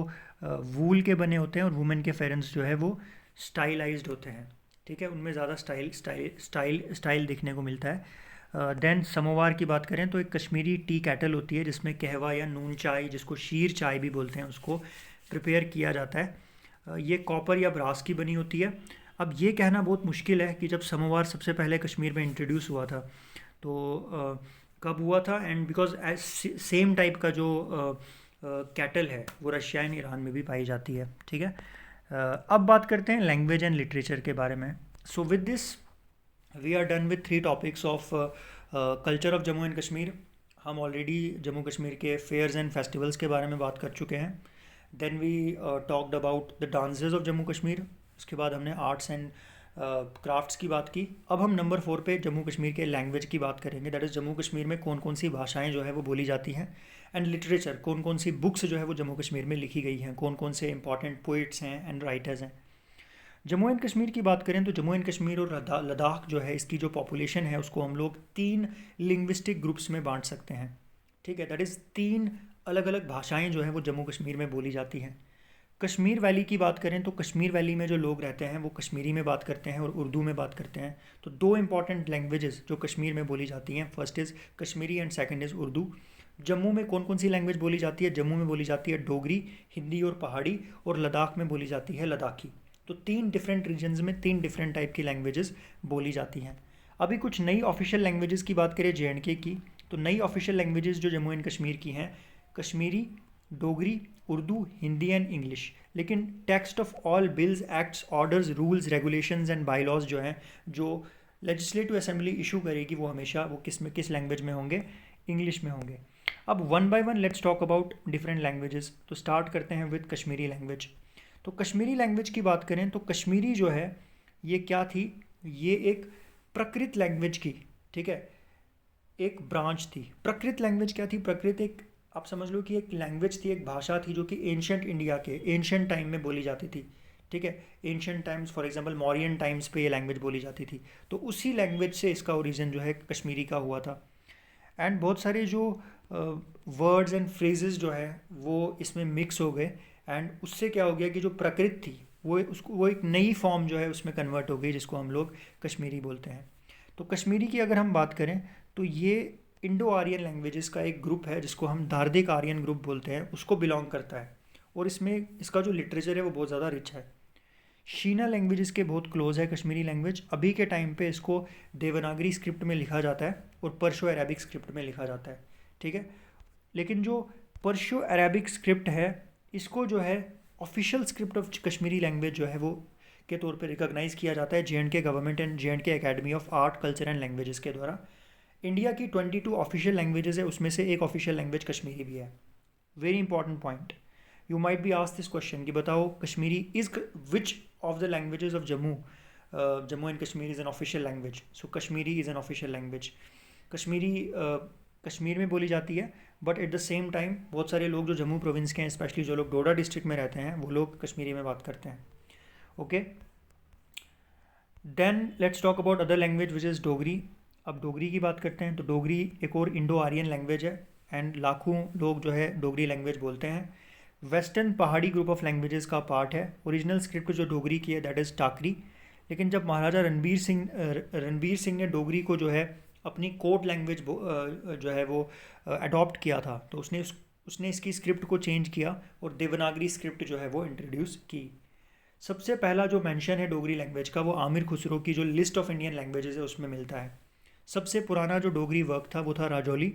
वूल के बने होते हैं, और वुमेन के फेरन्स जो है वो स्टाइलाइज्ड होते हैं। ठीक है, उनमें ज़्यादा स्टाइल दिखने को मिलता है। देन समोवार की बात करें तो एक कश्मीरी टी कैटल होती है जिसमें कहवा या नून चाय, जिसको शीर चाय भी बोलते हैं, उसको प्रिपेयर किया जाता है। ये कॉपर या ब्रास की बनी होती है। अब ये कहना बहुत मुश्किल है कि जब समोवार सबसे पहले कश्मीर में इंट्रोड्यूस हुआ था तो कब हुआ था, एंड बिकॉज सेम टाइप का जो कैटल है वो रशिया एंड ईरान में भी पाई जाती है। ठीक है, अब बात करते हैं लैंग्वेज एंड लिटरेचर के बारे में। So with this we are done with 3 topics of culture of Jammu and Kashmir. हम ऑलरेडी जम्मू कश्मीर के फेयर्स एंड फेस्टिवल्स के बारे में बात कर चुके हैं। Then we talked about the dances of Jammu Kashmir. उसके बाद हमने आर्ट्स एंड क्राफ्ट्स की बात की। अब हम नंबर 4 पे जम्मू कश्मीर के लैंग्वेज की बात करेंगे, दैट इज़ जम्मू कश्मीर में कौन कौन सी भाषाएं जो है वो बोली जाती हैं, एंड लिटरेचर, कौन कौन सी बुक्स जो है वो जम्मू कश्मीर में लिखी गई हैं, कौन कौन से इंपॉर्टेंट पोइट्स हैं एंड राइटर्स हैं। जम्मू एंड कश्मीर की बात करें तो जम्मू एंड कश्मीर और लद्दाख जो है इसकी जो पॉपुलेशन है उसको हम लोग 3 लिंग्विस्टिक ग्रुप्स में बांट सकते हैं। ठीक है, दैट इज़ 3 अलग अलग भाषाएं जो हैं वो जम्मू कश्मीर में बोली जाती हैं। कश्मीर वैली की बात करें तो कश्मीर वैली में जो लोग रहते हैं वो कश्मीरी में बात करते हैं और उर्दू में बात करते हैं। तो 2 इंपॉर्टेंट लैंग्वेजेस जो कश्मीर में बोली जाती हैं, first is Kashmiri and second is Urdu. Jammu में कौन कौन सी लैंग्वेज बोली जाती है? जम्मू में बोली जाती है डोगरी, हिंदी और पहाड़ी, और लद्दाख में बोली जाती है लद्दाखी। तो 3 डिफरेंट रीजन्स में 3 डिफरेंट टाइप की लैंग्वेजेस बोली जाती हैं। अभी कुछ नई ऑफिशियल लैंग्वेजेस की बात करें JNK की, तो नई ऑफिशियल लैंग्वेजेस जो जम्मू एंड कश्मीर की हैं, कश्मीरी, डोगरी, उर्दू, हिंदी एंड इंग्लिश। लेकिन text of all bills, acts, orders, rules, regulations and bylaws जो हैं, जो लेजिस्लेटिव असेंबली इशू करेगी, वो हमेशा वो किस लैंग्वेज में होंगे? इंग्लिश में होंगे। अब one by one let's talk about different languages. तो स्टार्ट करते हैं विद कश्मीरी लैंग्वेज। तो कश्मीरी लैंग्वेज की बात करें तो कश्मीरी जो है ये क्या थी? ये एक प्रकृत लैंग्वेज की, ठीक है, एक ब्रांच थी। प्रकृत लैंग्वेज क्या थी? प्रकृत एक, आप समझ लो कि एक लैंग्वेज थी, एक भाषा थी जो कि एंशंट इंडिया के एंशंट टाइम में बोली जाती थी। ठीक है, ancient times, for example Mauryan times पे ये लैंग्वेज बोली जाती थी। तो उसी लैंग्वेज से इसका ओरिजिन जो है कश्मीरी का हुआ था। एंड बहुत सारे जो वर्ड्स एंड फ्रेजेस जो है वो इसमें मिक्स हो गए, एंड उससे क्या हो गया कि जो प्रकृत थी वो एक नई फॉर्म जो है उसमें कन्वर्ट हो गई, जिसको हम लोग कश्मीरी बोलते हैं। तो कश्मीरी की अगर हम बात करें तो ये इंडो आर्यन लैंग्वेजेस का एक ग्रुप है जिसको हम दार्दिक आर्यन ग्रुप बोलते हैं, उसको बिलोंग करता है। और इसमें इसका जो लिटरेचर है वो बहुत ज़्यादा रिच है। शीना लैंग्वेजेस के बहुत क्लोज है कश्मीरी लैंग्वेज। अभी के टाइम पे इसको देवनागरी स्क्रिप्ट में लिखा जाता है और पर्शियो अरेबिक स्क्रिप्ट में लिखा जाता है। ठीक है, लेकिन जो पर्शियो अरेबिक स्क्रिप्ट है इसको जो है official script of Kashmiri language जो है वो के तौर पे रिकॉग्नाइज़ किया जाता है JNK government and JNK academy of art, culture and languages के द्वारा। इंडिया की 22 ऑफिशियल लैंग्वेजेस है, उसमें से एक ऑफिशियल लैंग्वेज कश्मीरी भी है। Very important point, you might be asked this question कि बताओ Kashmiri is which of the languages of Jammu and Kashmir is an official language. So Kashmiri is an official language. Kashmiri Kashmir में बोली जाती है, but at the same time बहुत सारे लोग जो जम्मू प्रोविंस के हैं, स्पेशली जो लोग डोडा डिस्ट्रिक्ट में रहते हैं, वो लोग कश्मीरी में बात करते हैं। Okay, then let's talk about other language which is Dogri. अब डोगरी की बात करते हैं तो डोगरी एक और इंडो आर्यन लैंग्वेज है, एंड लाखों लोग जो है डोगरी लैंग्वेज बोलते हैं। वेस्टर्न पहाड़ी ग्रुप ऑफ लैंग्वेजेस का पार्ट है। ओरिजिनल स्क्रिप्ट जो डोगरी की है दैट इज़ टाकरी। लेकिन जब महाराजा रणबीर सिंह ने डोगरी को जो है अपनी कोर्ट लैंग्वेज जो है वो अडॉप्ट किया था, तो उसने इसकी स्क्रिप्ट को चेंज किया और देवनागरी स्क्रिप्ट जो है वो इंट्रोड्यूस की। सबसे पहला जो मेंशन है डोगरी लैंग्वेज का वो आमिर खुसरो की जो लिस्ट ऑफ इंडियन लैंग्वेजेस है उसमें मिलता है। सबसे पुराना जो डोगरी वर्क था वो था राजौली,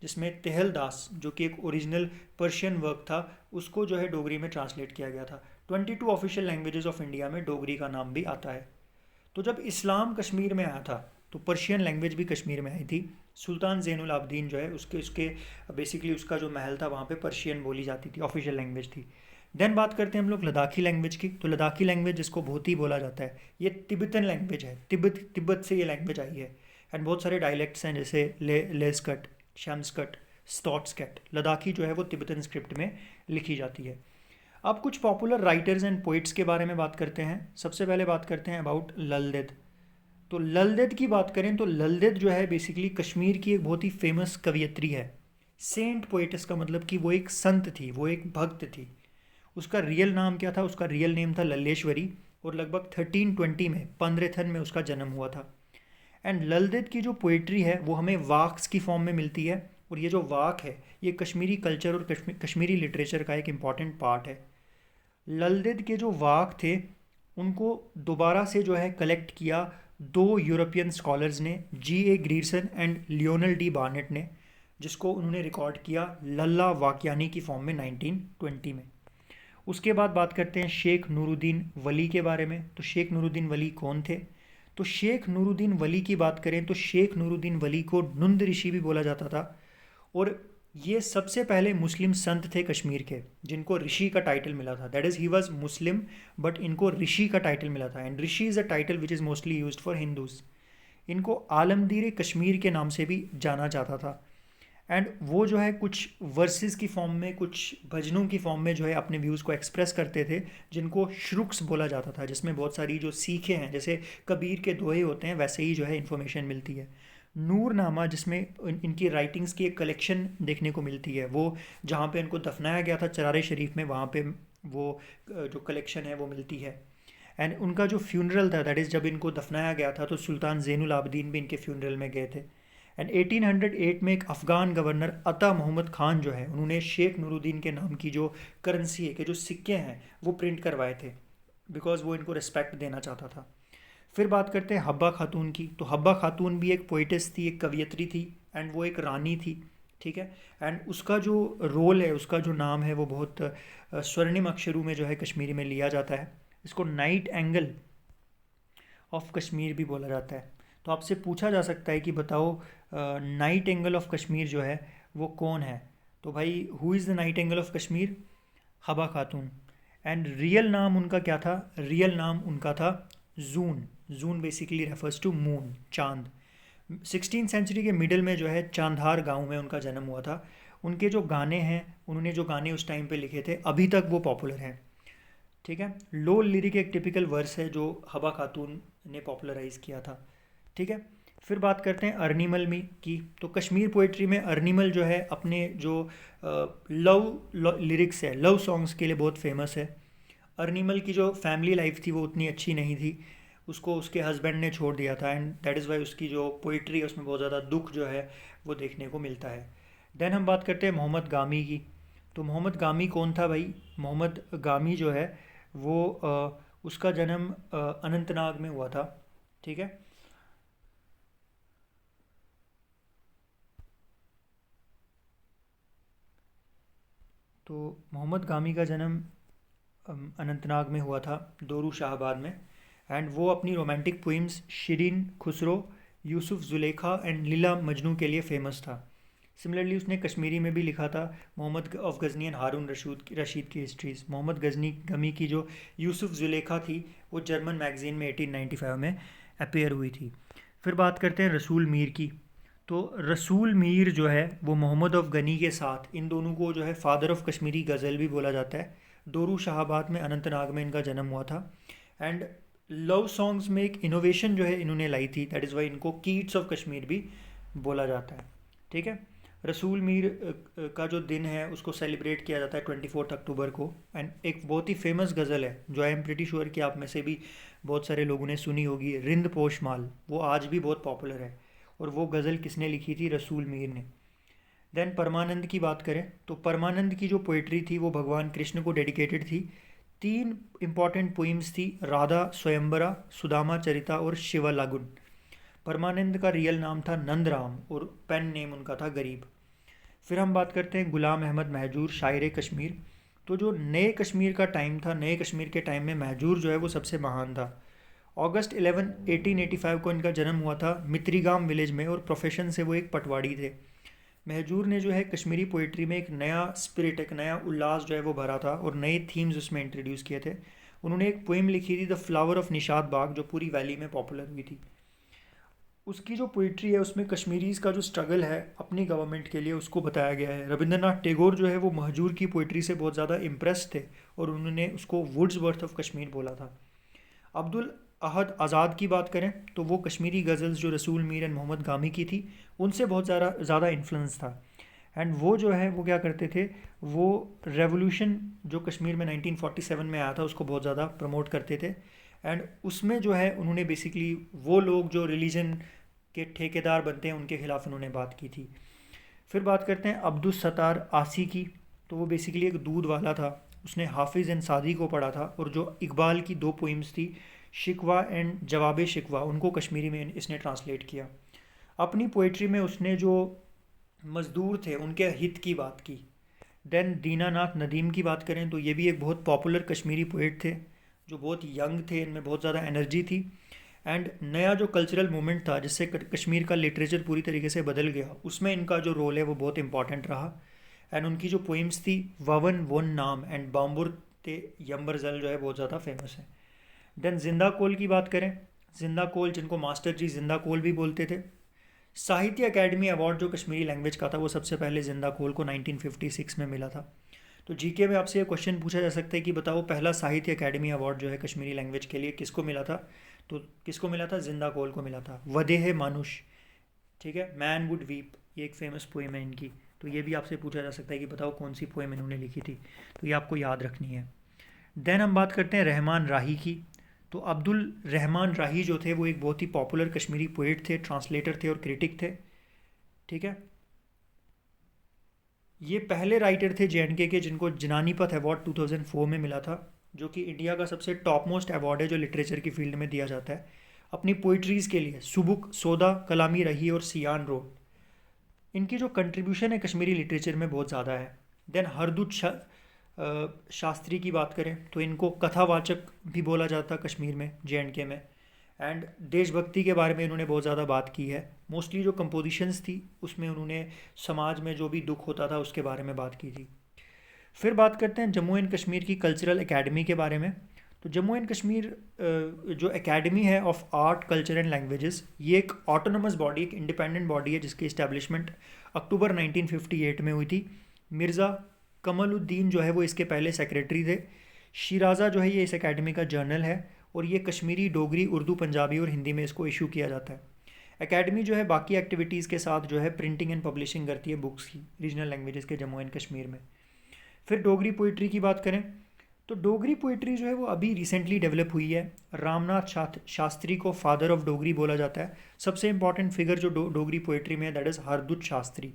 जिसमें तेहल दास जो कि एक ओरिजिनल पर्शियन वर्क था उसको जो है डोगरी में ट्रांसलेट किया गया था। 22 ऑफिशियल लैंग्वेजेस ऑफ इंडिया में डोगरी का नाम भी आता है। तो जब इस्लाम कश्मीर में आया था तो पर्शियन लैंग्वेज भी कश्मीर में आई थी। सुल्तान ज़ैनुल आबदीन जो है उसके उसके बेसिकली उसका जो महल था वहाँ पे पर्शियन बोली जाती थी, ऑफिशियल लैंग्वेज थी। देन बात करते हैं हम लोग लद्दाखी लैंग्वेज की। तो लद्दाखी लैंग्वेज जिसको भोती बोला जाता है, ये तिब्बतन लैंग्वेज है। तिब्बत से ये लैंग्वेज आई है। एंड बहुत सारे डायलेक्ट्स हैं जैसे लेस्कट, शम्सकट, स्टॉट्सकट। लद्दाखी जो है वो तिब्बतन स्क्रिप्ट में लिखी जाती है। अब कुछ पॉपुलर राइटर्स एंड पोइट्स के बारे में बात करते हैं। सबसे पहले बात करते हैं अबाउट लल देद। तो लल देद की बात करें तो लल देद जो है बेसिकली कश्मीर की एक बहुत ही फेमस कवियत्री है। सेंट पोइटस का मतलब कि वो एक संत थी, वो एक भक्त थी। उसका रियल नाम क्या था? उसका रियल नेम था लल्लेश्वरी और लगभग 1320 में पंद्रेथन में उसका जन्म हुआ था। एंड लल देद की जो पोइट्री है वो हमें वाक्स की फॉर्म में मिलती है और ये जो वाक है ये कश्मीरी कल्चर और कश्मीरी लिटरेचर का एक इम्पॉर्टेंट पार्ट है। लल देद के जो वाक थे उनको दोबारा से जो है कलेक्ट किया दो यूरोपियन स्कॉलर्स ने, G.A. Grierson and Lionel D Barnett ने, जिसको उन्होंने रिकॉर्ड किया लल्ला वाक्यानी की फॉर्म में 1920 में। उसके बाद बात करते हैं शेख नूरुद्दीन वली के बारे में। तो शेख नूरुद्दीन वली कौन थे? तो शेख नूरुद्दीन वली की बात करें तो शेख नूरुद्दीन वली को नुंद ऋषि भी बोला जाता था और ये सबसे पहले मुस्लिम संत थे कश्मीर के जिनको ऋषि का टाइटल मिला था। That is he was Muslim but इनको ऋषि का टाइटल मिला था। And Rishi is a title which is mostly used for Hindus. इनको आलमगीर कश्मीर के नाम से भी जाना जाता था। एंड वो जो है कुछ वर्सेस की फॉर्म में, कुछ भजनों की फॉर्म में जो है अपने व्यूज़ को एक्सप्रेस करते थे जिनको श्रुक्स बोला जाता था, जिसमें बहुत सारी जो सीखें हैं जैसे कबीर के दोहे होते हैं वैसे ही जो है इन्फॉर्मेशन मिलती है। नूरनामा जिसमें इनकी राइटिंग्स की एक कलेक्शन देखने को मिलती है, वो जहाँ पे इनको दफनाया गया था चरारे शरीफ में, वहाँ पे वो जो कलेक्शन है वो मिलती है। एंड उनका जो फ्यूनरल था दैट इज़ जब इनको दफनाया गया था तो सुल्तान ज़ैनुल आबदीन भी इनके फ्यूनरल में गए थे। एंड 1808 में एक अफ़गान गवर्नर अता मोहम्मद खान जो है उन्होंने शेख नूरुद्दीन के नाम की जो करेंसी है, के जो सिक्के हैं वो प्रिंट करवाए थे बिकॉज वो इनको रिस्पेक्ट देना चाहता था। फिर बात करते हैं हब्बा खातून की। तो हब्बा खातून भी एक पोइटिस थी, एक कवियत्री थी एंड वो एक रानी थी, ठीक है। एंड उसका जो रोल है, उसका जो नाम है वो बहुत स्वर्णिम अक्षरों में जो है कश्मीरी में लिया जाता है। इसको नाइट एंगल ऑफ कश्मीर भी बोला जाता है। तो आपसे पूछा जा सकता है कि बताओ नाइट एंगल ऑफ कश्मीर जो है वो कौन है? तो भाई who is the night angle of Kashmir? हबा खातून। एंड रियल नाम उनका क्या था? रियल नाम उनका था Zoon. Zoon basically refers to moon, चांद। 16th सेंचुरी के मिडल में जो है चांधार गांव में उनका जन्म हुआ था। उनके जो गाने हैं, उन्होंने जो गाने उस टाइम पे लिखे थे अभी तक वो पॉपुलर हैं, ठीक है। लो लिरिक एक टिपिकल वर्स है जो हबा खातून ने पॉपुलराइज़ किया था, ठीक है। फिर बात करते हैं अर्निमल में की। तो कश्मीर पोइट्री में अर्निमल जो है अपने जो लव लिरिक्स है, लव सॉन्ग्स के लिए बहुत फेमस है। अर्निमल की जो फैमिली लाइफ थी वो उतनी अच्छी नहीं थी, उसको उसके हस्बैंड ने छोड़ दिया था एंड दैट इज़ वाई उसकी जो पोइट्री है उसमें बहुत ज़्यादा दुख जो है वो देखने को मिलता है। देन हम बात करते हैं मोहम्मद गामी की। तो मोहम्मद गामी कौन था भाई? मोहम्मद गामी जो है वो उसका जन्म अनंतनाग में हुआ था, ठीक है। तो मोहम्मद गामी का जन्म अनंतनाग में हुआ था, दोरू शाहबाद में। एंड वो अपनी romantic poems Shirin Khusro, Yusuf Zulekha and Laila Majnu के लिए फेमस था। सिमिलरली उसने कश्मीरी में भी लिखा था मोहम्मद ऑफ गज़नी एंड हारून रशीद की हिस्ट्रीज़। मोहम्मद गज़नी गमी की जो यूसुफ जुलेखा थी वो जर्मन मैगज़ीन में 1895 में अपीयर हुई थी। फिर बात करते हैं रसूल मीर की। तो रसूल मीर जो है वो मोहम्मद ऑफ गनी के साथ, इन दोनों को जो है फादर ऑफ कश्मीरी गज़ल भी बोला जाता है। दोरू शाहबाद में अनंतनाग में इनका जन्म हुआ था। एंड लव सॉन्ग्स में एक इनोवेशन जो है इन्होंने लाई थी, दैट इज़ वाई इनको कीट्स ऑफ कश्मीर भी बोला जाता है, ठीक है। रसूल मीर का जो दिन है उसको सेलिब्रेट किया जाता है 24 अक्टूबर को। एंड एक बहुत ही फेमस गज़ल है जो आई एम प्रिटी श्योर कि आप में से भी बहुत सारे लोगों ने सुनी होगी, रिंद पोश माल, वो आज भी बहुत पॉपुलर है। और वो गज़ल किसने लिखी थी? रसूल मीर ने। देन परमानंद की बात करें तो परमानंद की जो पोइट्री थी वो भगवान कृष्ण को डेडिकेटेड थी। 3 इम्पॉर्टेंट पोइम्स थी, राधा स्वयंवरा, सुदामा चरिता और शिवा लागुन। परमानंद का रियल नाम था नंद राम और पेन नेम उनका था गरीब। फिर हम बात करते हैं गुलाम अहमद महजूर, शायर कश्मीर। तो जो नए कश्मीर का टाइम था, नए कश्मीर के टाइम में महजूर जो है वो सबसे महान था। अगस्त 11 1885 को इनका जन्म हुआ था मित्रीगाम विलेज में और प्रोफेशन से वो एक पटवारी थे। महजूर ने जो है कश्मीरी पोइट्री में एक नया स्पिरिट, एक नया उल्लास जो है वो भरा था और नए थीम्स उसमें इंट्रोड्यूस किए थे। उन्होंने एक पोइम लिखी थी द फ्लावर ऑफ निशात बाग, जो पूरी वैली में पॉपुलर हुई थी। उसकी जो पोइट्री है उसमें कश्मीरीज़ का जो स्ट्रगल है अपनी गवर्नमेंट के लिए उसको बताया गया है। रविंद्रनाथ टैगोर जो है वो महजूर की पोइट्री से बहुत ज़्यादा इम्प्रेस थे और उन्होंने उसको वुड्स वर्थ ऑफ कश्मीर बोला था। अब्दुल अहद आज़ाद की बात करें तो वो कश्मीरी गज़ल्स जो रसूल मीर एंड मोहम्मद गामी की थी उनसे बहुत ज़्यादा इन्फ्लुएंस था। एंड वो जो है वो क्या करते थे, वो रेवोल्यूशन जो कश्मीर में 1947 में आया था उसको बहुत ज़्यादा प्रमोट करते थे। एंड उसमें जो है उन्होंने बेसिकली वो लोग जो रिलीजन के ठेकेदार बनते हैं उनके ख़िलाफ़ उन्होंने बात की थी। फिर बात करते हैं अब्दुल सत्तार आसी की। तो वो बेसिकली एक दूध वाला था, उसने हाफिज़ एंड सादी को पढ़ा था और जो इकबाल की 2 पोइम्स थी शिकवा एंड जवाब शिकवा, उनको कश्मीरी में इसने ट्रांसलेट किया। अपनी पोइट्री में उसने जो मज़दूर थे उनके हित की बात की। देन दीनानाथ नदीम की बात करें तो ये भी एक बहुत पॉपुलर कश्मीरी पोइट थे जो बहुत यंग थे, इनमें बहुत ज़्यादा एनर्जी थी। एंड नया जो कल्चरल मूवमेंट था जिससे कश्मीर का लिटरेचर पूरी तरीके से बदल गया, उसमें इनका जो रोल है वो बहुत इंपॉर्टेंट रहा। एंड उनकी जो पोइम्स थी ववन वन नाम एंड बाम्बुर ते यम्बरजल जो है बहुत ज़्यादा फेमस है। देन जिंदा कोल की बात करें, जिंदा कोल जिनको मास्टर जी जिंदा कोल भी बोलते थे। साहित्य अकेडमी अवार्ड जो कश्मीरी लैंग्वेज का था वो सबसे पहले जिंदा कोल को 1956 में मिला था। तो जीके में आपसे ये क्वेश्चन पूछा जा सकता है कि बताओ पहला साहित्य अकेडमी अवार्ड जो है कश्मीरी लैंग्वेज के लिए किसको मिला था? तो किसको मिला था? जिंदा कोल को मिला था। वदेह मानुष, ठीक है, मैन वुड वीप, ये एक फेमस पोएम है इनकी। तो ये भी आपसे पूछा जा सकता है कि बताओ कौन सी पोएम इन्होंने लिखी थी, तो ये आपको याद रखनी है। देन हम बात करते हैं रहमान राही की। तो अब्दुल रहमान राही जो थे वो एक बहुत ही पॉपुलर कश्मीरी पोइट थे, ट्रांसलेटर थे और क्रिटिक थे, ठीक है। ये पहले राइटर थे जेएंडके के जिनको जनानीपथ अवार्ड 2004 में मिला था, जो कि इंडिया का सबसे टॉप मोस्ट अवार्ड है जो लिटरेचर की फील्ड में दिया जाता है अपनी पोइट्रीज़ के लिए। सुबुक, सोदा, कलामी रही और सियान रोड, इनकी जो कंट्रीब्यूशन है कश्मीरी लिटरेचर में बहुत ज़्यादा है। देन हरदुत शास्त्री की बात करें तो इनको कथावाचक भी बोला जाता कश्मीर में, जेएंडके में। एंड देशभक्ति के बारे में इन्होंने बहुत ज़्यादा बात की है। मोस्टली जो कंपोजिशंस थी उसमें उन्होंने समाज में जो भी दुख होता था उसके बारे में बात की थी। फिर बात करते हैं जम्मू एंड कश्मीर की कल्चरल एकेडमी के बारे में। तो जम्मू एंड कश्मीर जो एकेडमी है of art culture and languages, ये एक ऑटोनमस बॉडी, एक इंडिपेंडेंट बॉडी है जिसकी इस्टेब्लिशमेंट अक्टूबर 1958 में हुई थी। मिर्ज़ा कमलुद्दीन जो है वो इसके पहले सेक्रेटरी थे। शिराज़ा जो है ये इस एकेडमी का जर्नल है और ये कश्मीरी, डोगरी, उर्दू, पंजाबी और हिंदी में इसको इशू किया जाता है। एकेडमी जो है बाकी एक्टिविटीज़ के साथ जो है प्रिंटिंग एंड पब्लिशिंग करती है बुक्स की रीजनल लैंग्वेजेस के जम्मू एंड कश्मीर में। फिर डोगरी पोइट्री की बात करें तो डोगरी पोइट्री जो है वो अभी रिसेंटली डेवलप हुई है। रामनाथ शास्त्री को फादर ऑफ डोगरी बोला जाता है। सबसे इंपॉर्टेंट फिगर जो डोगरी पोइट्री में है दैट इज़ हरदुत शास्त्री।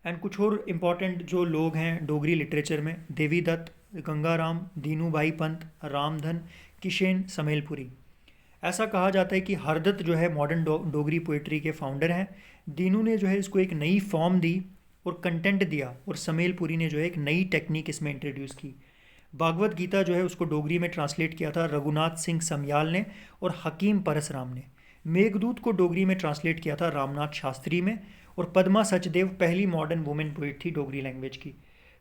एंड कुछ और इम्पॉर्टेंट जो लोग हैं डोगरी लिटरेचर में, देवी दत्त, गंगाराम, दीनू भाई पंत, रामधन, किशेन समेलपुरी। ऐसा कहा जाता है कि हरदत्त जो है मॉडर्न डोगरी पोइट्री के फाउंडर हैं। दीनू ने जो है इसको एक नई फॉर्म दी और कंटेंट दिया और समेलपुरी ने जो है एक नई टेक्निक इसमें इंट्रोड्यूस की। भागवत गीता जो है उसको डोगरी में ट्रांसलेट किया था रघुनाथ सिंह समयाल ने और हकीम परसराम ने। मेघदूत को डोगरी में ट्रांसलेट किया था रामनाथ शास्त्री में और पद्मा सचदेव पहली मॉडर्न वुमेन पोइट थी डोगरी लैंग्वेज की।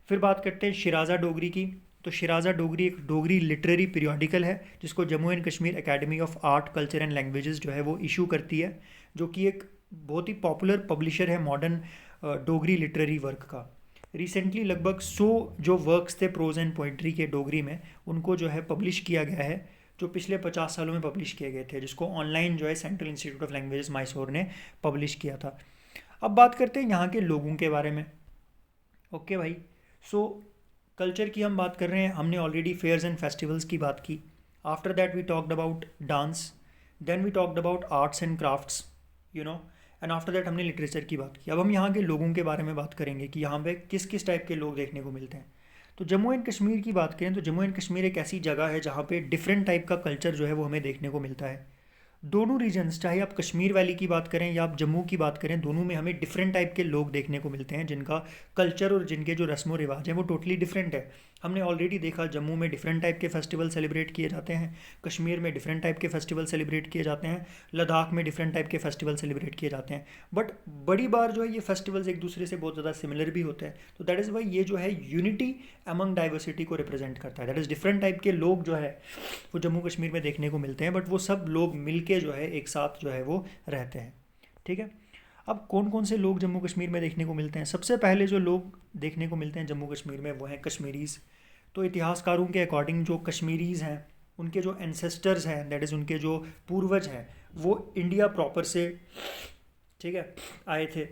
फिर बात करते हैं शिराज़ा डोगरी की। तो शिराज़ा डोगरी एक डोगरी लिटरेरी पीरियडिकल है जिसको Jammu and Kashmir academy of art culture and languages जो है वो इशू करती है, जो कि एक बहुत ही पॉपुलर पब्लिशर है मॉडर्न डोगरी लिटरेरी वर्क का। रिसेंटली लगभग 100 जो वर्क्स थे प्रोज एंड पोइट्री के डोगरी में उनको जो है पब्लिश किया गया है, जो पिछले 50 सालों में पब्लिश किए गए थे, जिसको ऑनलाइन जो है central institute of languages Mysore ने पब्लिश किया था। अब बात करते हैं यहाँ के लोगों के बारे में। ओके भाई, सो कल्चर की हम बात कर रहे हैं, हमने ऑलरेडी फेयर्स एंड फेस्टिवल्स की बात की। After that we talked about dance, then we talked about arts and crafts, you know, and after that हमने लिटरेचर की बात की। अब हम यहाँ के लोगों के बारे में बात करेंगे कि यहाँ पे किस किस टाइप के लोग देखने को मिलते हैं। तो जम्मू एंड कश्मीर की बात करें तो जम्मू एंड कश्मीर एक ऐसी जगह है जहाँ पे डिफरेंट टाइप का कल्चर जो है वो हमें देखने को मिलता है। दोनों रीजन्स, चाहे आप कश्मीर वैली की बात करें या आप जम्मू की बात करें, दोनों में हमें डिफरेंट टाइप के लोग देखने को मिलते हैं जिनका कल्चर और जिनके जो रस्म व रिवाज हैं वो टोटली डिफरेंट है। हमने ऑलरेडी देखा जम्मू में डिफरेंट टाइप के फेस्टिवल सेलिब्रेट किए जाते हैं, कश्मीर में डिफरेंट टाइप के फेस्टिवल सेलिब्रेट किए जाते हैं, लद्दाख में डिफरेंट टाइप के फेस्टिवल सेलिब्रेट किए जाते हैं। बट बड़ी बार जो है ये फेस्टिवल्स एक दूसरे से बहुत ज़्यादा सिमिलर भी होते हैं। तो दैट इज़ वाई ये जो है यूनिटी अमंग डाइवर्सिटी को रिप्रेजेंट करता है। दैट इज़ डिफरेंट टाइप के लोग जो है वो जम्मू कश्मीर में देखने को मिलते हैं, बट वो सब लोग मिलके जो है एक साथ जो है वो रहते हैं। ठीक है, अब कौन कौन से लोग जम्मू कश्मीर में देखने को मिलते हैं? सबसे पहले जो लोग देखने को मिलते हैं जम्मू कश्मीर में वो हैं कश्मीरीज़। तो इतिहासकारों के अकॉर्डिंग जो कश्मीरीज़ हैं उनके जो एंसेस्टर्स हैं, दैट इज़ उनके जो पूर्वज हैं, वो इंडिया प्रॉपर से, ठीक है, आए थे।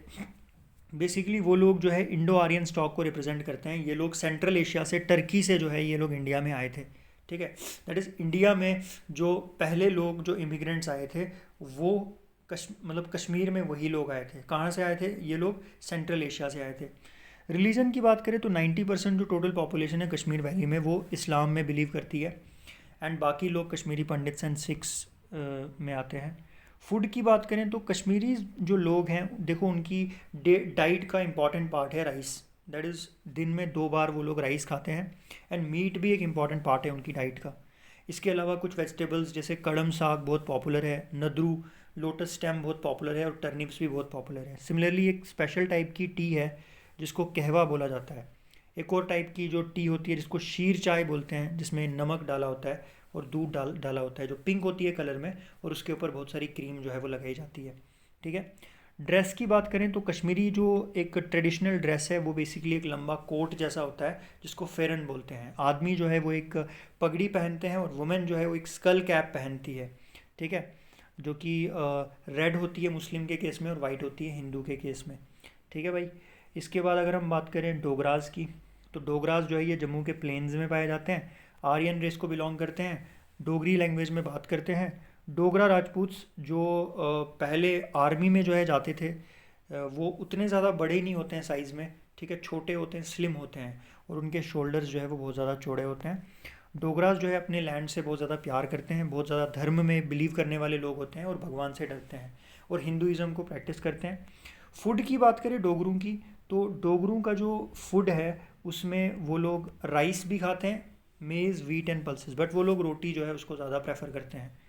बेसिकली वो लोग जो है इंडो आर्यन स्टॉक को रिप्रेजेंट करते हैं। ये लोग सेंट्रल एशिया से, टर्की से जो है ये लोग इंडिया में आए थे। ठीक है, दैट इज़ इंडिया में जो पहले लोग जो इमिग्रेंट्स आए थे वो मतलब कश्मीर में वही लोग आए थे। कहाँ से आए थे ये लोग? सेंट्रल एशिया से आए थे। रिलीजन की बात करें तो 90% जो टोटल पॉपुलेशन है कश्मीर वैली में वो इस्लाम में बिलीव करती है, एंड बाकी लोग कश्मीरी पंडित्स एंड सिख्स में आते हैं। फूड की बात करें तो कश्मीरी जो लोग हैं देखो उनकी डाइट का इंपॉर्टेंट पार्ट है राइस। दैट इज़ दिन में 2 बार वो लोग राइस खाते हैं, एंड मीट भी एक इम्पॉर्टेंट पार्ट है उनकी डाइट का। इसके अलावा कुछ वेजिटेबल्स जैसे कड़म साग बहुत पॉपुलर है, नदरू, लोटस स्टेम बहुत पॉपुलर है, और टर्निप्स भी बहुत पॉपुलर है। सिमिलरली एक स्पेशल टाइप की टी है जिसको कहवा बोला जाता है। एक और टाइप की जो टी होती है जिसको शीर चाय बोलते हैं, जिसमें नमक डाला होता है और दूध डाला होता है, जो पिंक होती है कलर में, और उसके ऊपर बहुत सारी क्रीम जो है वो लगाई जाती है। ठीक है, ड्रेस की बात करें तो कश्मीरी जो एक ट्रेडिशनल ड्रेस है वो बेसिकली एक लंबा कोट जैसा होता है जिसको फेरन बोलते हैं। आदमी जो है वो एक पगड़ी पहनते हैं और वुमेन जो है वो एक स्कल कैप पहनती है। ठीक है, जो कि रेड होती है मुस्लिम के केस में और वाइट होती है हिंदू के केस में। ठीक है भाई, इसके बाद अगर हम बात करें डोगराज की, तो डोगराज जो है ये जम्मू के प्लेन्स में पाए जाते हैं, आर्यन रेस को बिलोंग करते हैं, डोगरी लैंग्वेज में बात करते हैं। डोगरा राजपूत्स जो पहले आर्मी में जो है जाते थे, वो उतने ज़्यादा बड़े ही नहीं होते हैं साइज़ में। ठीक है, छोटे होते हैं, स्लिम होते हैं, और उनके शोल्डर्स जो है वो बहुत ज़्यादा चौड़े होते हैं। डोगरास जो है अपने लैंड से बहुत ज़्यादा प्यार करते हैं, बहुत ज़्यादा धर्म में बिलीव करने वाले लोग होते हैं और भगवान से डरते हैं, और हिंदुज़म को प्रैक्टिस करते हैं। फूड की बात करें डोगरों की, तो डोगरों का जो फूड है उसमें वो लोग राइस भी खाते हैं, मेज़, वीट एंड पल्सेस, बट वो लोग रोटी जो है उसको ज़्यादा प्रेफर करते हैं।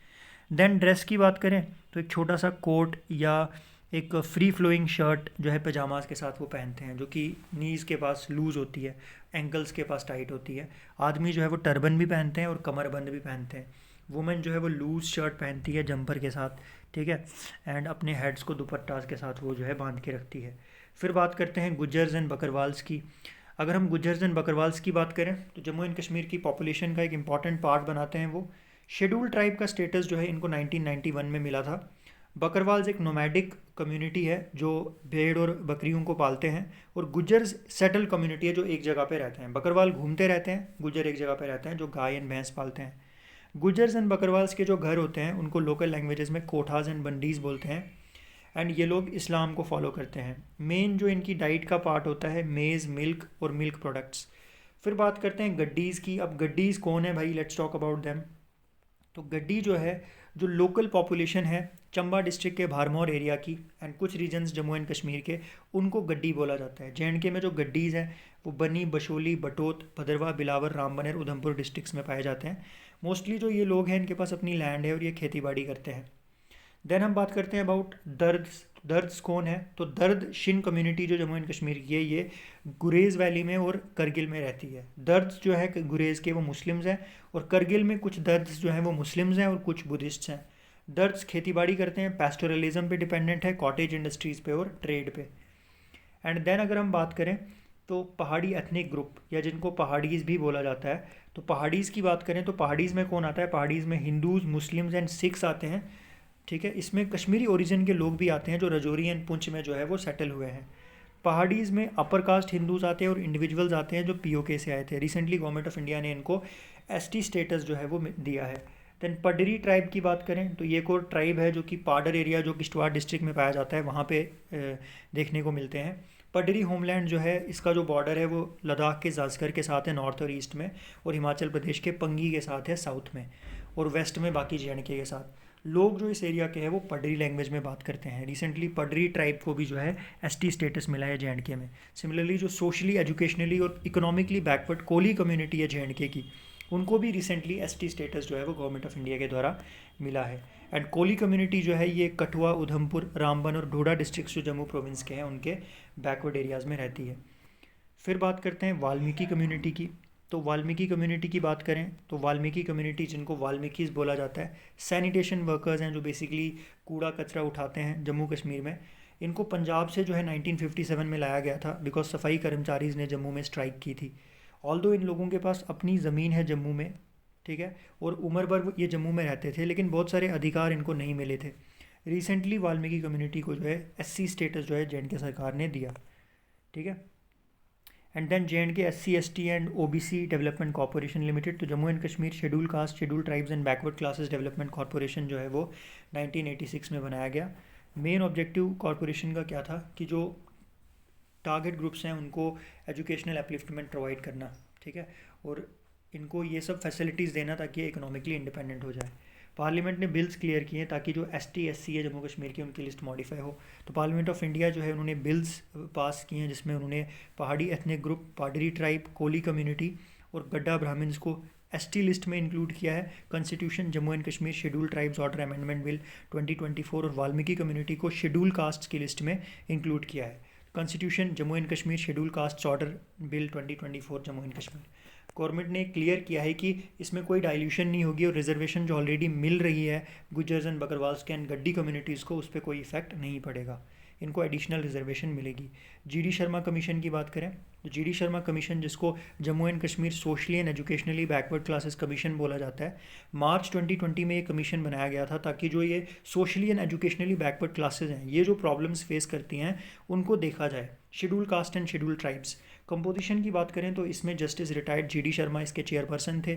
देन ड्रेस की बात करें तो एक छोटा सा कोट या एक फ्री फ्लोइंग शर्ट जो है पजामाज के साथ वो पहनते हैं, जो कि नीज़ के पास लूज़ होती है, एंकल्स के पास टाइट होती है। आदमी जो है वो टर्बन भी पहनते हैं और कमरबंद भी पहनते हैं। वुमेन जो है वो लूज़ शर्ट पहनती है जंपर के साथ, ठीक है, एंड अपने हेड्स को दुपट्टास के साथ वो जो है बांध के रखती है। फिर बात करते हैं गुज्जर्स एंड बकरवाल्स की। अगर हम गुज्जर्स एंड बकरवाल्स की बात करें तो जम्मू एंड कश्मीर की पॉपुलेशन का एक इंपॉर्टेंट पार्ट बनाते हैं वो। शेड्यूल ट्राइब का स्टेटस जो है इनको 1991 में मिला था। बकरवाल्स एक नोमैडिक कम्युनिटी है जो भेड़ और बकरियों को पालते हैं, और गुज्जर्स सेटल कम्युनिटी है जो एक जगह पे रहते हैं। बकरवाल घूमते रहते हैं, गुज्जर एक जगह पे रहते हैं जो गाय एंड भैंस पालते हैं। गुज्जर्स एंड बकरवाल्स के जो घर होते हैं उनको लोकल लैंग्वेजेस में कोठास एंड बंडीज बोलते हैं, एंड ये लोग इस्लाम को फॉलो करते हैं। मेन जो इनकी डाइट का पार्ट होता है मेज़, मिल्क और मिल्क प्रोडक्ट्स। फिर बात करते हैं गड्डीज़ की। अब गड्डीज़ कौन है भाई, लेट्स टॉक अबाउट देम। तो गड्डी जो है, जो लोकल पॉपुलेशन है चंबा डिस्ट्रिक्ट के भारमौर एरिया की एंड कुछ रीजन्स जम्मू एंड कश्मीर के, उनको गड्डी बोला जाता है। जे में जो गड्डीज़ हैं वो बनी, बशोली, बटोत, भदरवा, बिलावर, रामबन और उधमपुर डिस्ट्रिक्ट्स में पाए जाते हैं। मोस्टली जो ये लोग हैं इनके पास अपनी लैंड है और ये खेती बाड़ी करते हैं। देन हम बात करते हैं अबाउट दर्द्स कौन है। तो दर्द शिन कम्युनिटी जो जम्मू एंड कश्मीर की है, ये गुरेज़ वैली में और करगिल में रहती है। दर्द्स जो है गुरेज़ के वो मुस्लिम्स हैं, और करगिल में कुछ दर्द्स जो हैं वो मुस्लिम्स हैं और कुछ बुद्धिस्ट्स हैं। दर्द्स खेती बाड़ी करते हैं, पैस्टोरलिज्म पे डिपेंडेंट है, कॉटेज इंडस्ट्रीज़ पे और ट्रेड पे। एंड देन अगर हम बात करें तो पहाड़ी एथनिक ग्रुप, या जिनको पहाड़ीज़ भी बोला जाता है, तो पहाड़ीज़ की बात करें तो पहाड़ीज़ में कौन आता है? पहाड़ीज़ में हिंदूज़, मुस्लिम्स एंड सिख्स आते हैं। ठीक है। इसमें कश्मीरी ओरिजिन के लोग भी आते हैं जो रजौरी एंड पुंछ में जो है वो सेटल हुए हैं। पहाड़ीज़ में अपर कास्ट हिंदूज आते हैं और इंडिविजुअल्स आते हैं जो पीओके से आए थे। रिसेंटली गवर्नमेंट ऑफ इंडिया ने इनको एसटी स्टेटस जो है वो दिया है। देन पडरी ट्राइब की बात करें तो ये एक और ट्राइब है जो कि पाडर एरिया जो किश्तवाड़ डिस्ट्रिक्ट में पाया जाता है वहाँ पे देखने को मिलते हैं। पडरी होमलैंड जो है इसका जो बॉर्डर है वो लद्दाख के ज़ास्कर के साथ है नॉर्थ और ईस्ट में, और हिमाचल प्रदेश के पंगी के साथ है साउथ में, और वेस्ट में बाकी जे.एंड.के के साथ। लोग जो इस एरिया के हैं वो पडरी लैंग्वेज में बात करते हैं। रिसेंटली पडरी ट्राइब को भी जो है एसटी स्टेटस मिला है जे.एंड.के में। सिमिलरली जो सोशली एजुकेशनली और इकोनॉमिकली बैकवर्ड कोली कम्युनिटी है जे.एंड.के की, उनको भी रिसेंटली एसटी स्टेटस जो है वो गवर्नमेंट ऑफ इंडिया के द्वारा मिला है। एंड कोली कम्युनिटी जो है ये कठुआ, उधमपुर, रामबन और डोडा डिस्ट्रिक्ट जो जम्मू प्रोविंस के हैं उनके बैकवर्ड एरियाज़ में रहती है। फिर बात करते हैं वाल्मीकि कम्युनिटी की। तो वाल्मीकि कम्युनिटी की बात करें तो वाल्मीकि कम्युनिटी, जिनको वाल्मीकिस बोला जाता है, सैनिटेशन वर्कर्स हैं जो बेसिकली कूड़ा कचरा उठाते हैं जम्मू कश्मीर में। इनको पंजाब से जो है 1957 में लाया गया था बिकॉज सफाई कर्मचारीज़ ने जम्मू में स्ट्राइक की थी। ऑल्दो इन लोगों के पास अपनी ज़मीन है जम्मू में, ठीक है, और उम्र भर ये जम्मू में रहते थे, लेकिन बहुत सारे अधिकार इनको नहीं मिले थे। रिसेंटली वाल्मीकि कम्युनिटी को जो है एससी स्टेटस जो है जे.एंड.के सरकार ने दिया, ठीक है। And then J and K SC ST and OBC development corporation limited. तो Jammu and Kashmir schedule caste, schedule tribes and backward classes development corporation जो है वो 1986 में बनाया गया। मेन ऑब्जेक्टिव कॉरपोरेशन का क्या था कि जो टारगेट ग्रुप्स हैं उनको एजुकेशनल अपलिफ्टमेंट प्रोवाइड करना, ठीक है, और इनको ये सब फैसिलिटीज़ देना ताकि ये इकोनॉमिकली इंडिपेंडेंट हो जाए। पार्लियामेंट ने बिल्स क्लियर किए ताकि जो ST SC है जम्मू कश्मीर की उनकी लिस्ट मॉडिफाई हो। तो पार्लियामेंट ऑफ इंडिया जो है उन्होंने बिल्स पास किए हैं जिसमें उन्होंने Pahari ethnic group, Padri tribe, Koli community और गड्ढा ब्राह्मण्स को ST लिस्ट में इंक्लूड किया है। Constitution Jammu and Kashmir schedule tribes order amendment bill 2024 और वाल्मीकि कम्युनिटी को शेड्यूल कास्ट की लिस्ट में इंक्लूड किया है। Constitution Jammu and Kashmir schedule cast order bill 2024 Jammu and Kashmir. Government ने क्लियर किया है कि इसमें कोई डाइल्यूशन नहीं होगी और रिजर्वेशन जो ऑलरेडी मिल रही है गुजर्स एंड बकरवाल्स के एंड गड्डी कम्युनिटीज़ को, उस पर कोई इफेक्ट नहीं पड़ेगा, इनको एडिशनल रिजर्वेशन मिलेगी। GD शर्मा कमीशन की बात करें तो GD शर्मा कमीशन, जिसको Jammu and Kashmir socially and educationally backward classes commission बोला जाता है, मार्च 2020 में ये कमीशन बनाया गया था ताकि जो ये socially and educationally backward classes हैं, ये जो प्रॉब्लम्स फेस करती हैं उनको देखा जाए। Schedule caste and schedule tribes composition की बात करें तो इसमें जस्टिस रिटायर्ड GD शर्मा इसके चेयरपर्सन थे,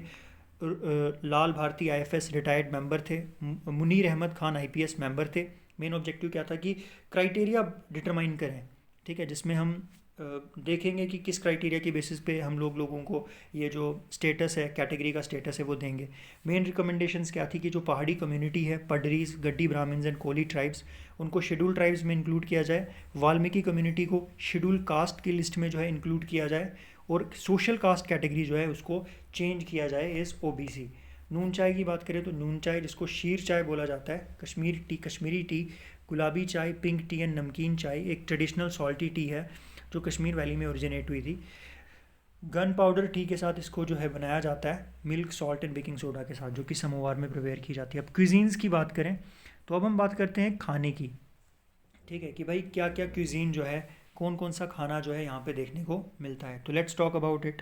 लाल भारती IFS रिटायर्ड मेंबर थे, मुनीर अहमद खान IPS मेंबर थे। मेन ऑब्जेक्टिव क्या था कि क्राइटेरिया डिटरमाइन करें, ठीक है, जिसमें हम देखेंगे कि किस क्राइटेरिया की बेसिस पे हम लोगों को ये जो स्टेटस है, कैटेगरी का स्टेटस है वो देंगे। मेन रिकमेंडेशंस क्या थी कि जो पहाड़ी कम्युनिटी है, पडरीज, गड्डी ब्राह्मण्स एंड कोली ट्राइब्स, उनको शेड्यूल ट्राइब्स में इंक्लूड किया जाए। वाल्मीकि कम्युनिटी को शेड्यूल कास्ट की लिस्ट में जो है इंक्लूड किया जाए, और सोशल कास्ट कैटेगरी जो है उसको चेंज किया जाए एज OBC। नून चाय की बात करें तो नून चाय, जिसको शीर चाय बोला जाता है, कश्मीरी टी, गुलाबी चाय, पिंक टी एंड नमकीन चाय, एक ट्रेडिशनल सॉल्टी टी है जो कश्मीर वैली में ओरिजिनेट हुई थी। गन पाउडर टी के साथ इसको जो है बनाया जाता है milk, salt and baking soda के साथ, जो कि समोवार में प्रिपेयर की जाती है। अब क्यूजीन्स की बात करें तो अब हम बात करते हैं खाने की, ठीक है, कि भाई क्या क्या क्यूजीन जो है, कौन कौन सा खाना जो है यहाँ पे देखने को मिलता है। तो लेट्स टॉक अबाउट इट।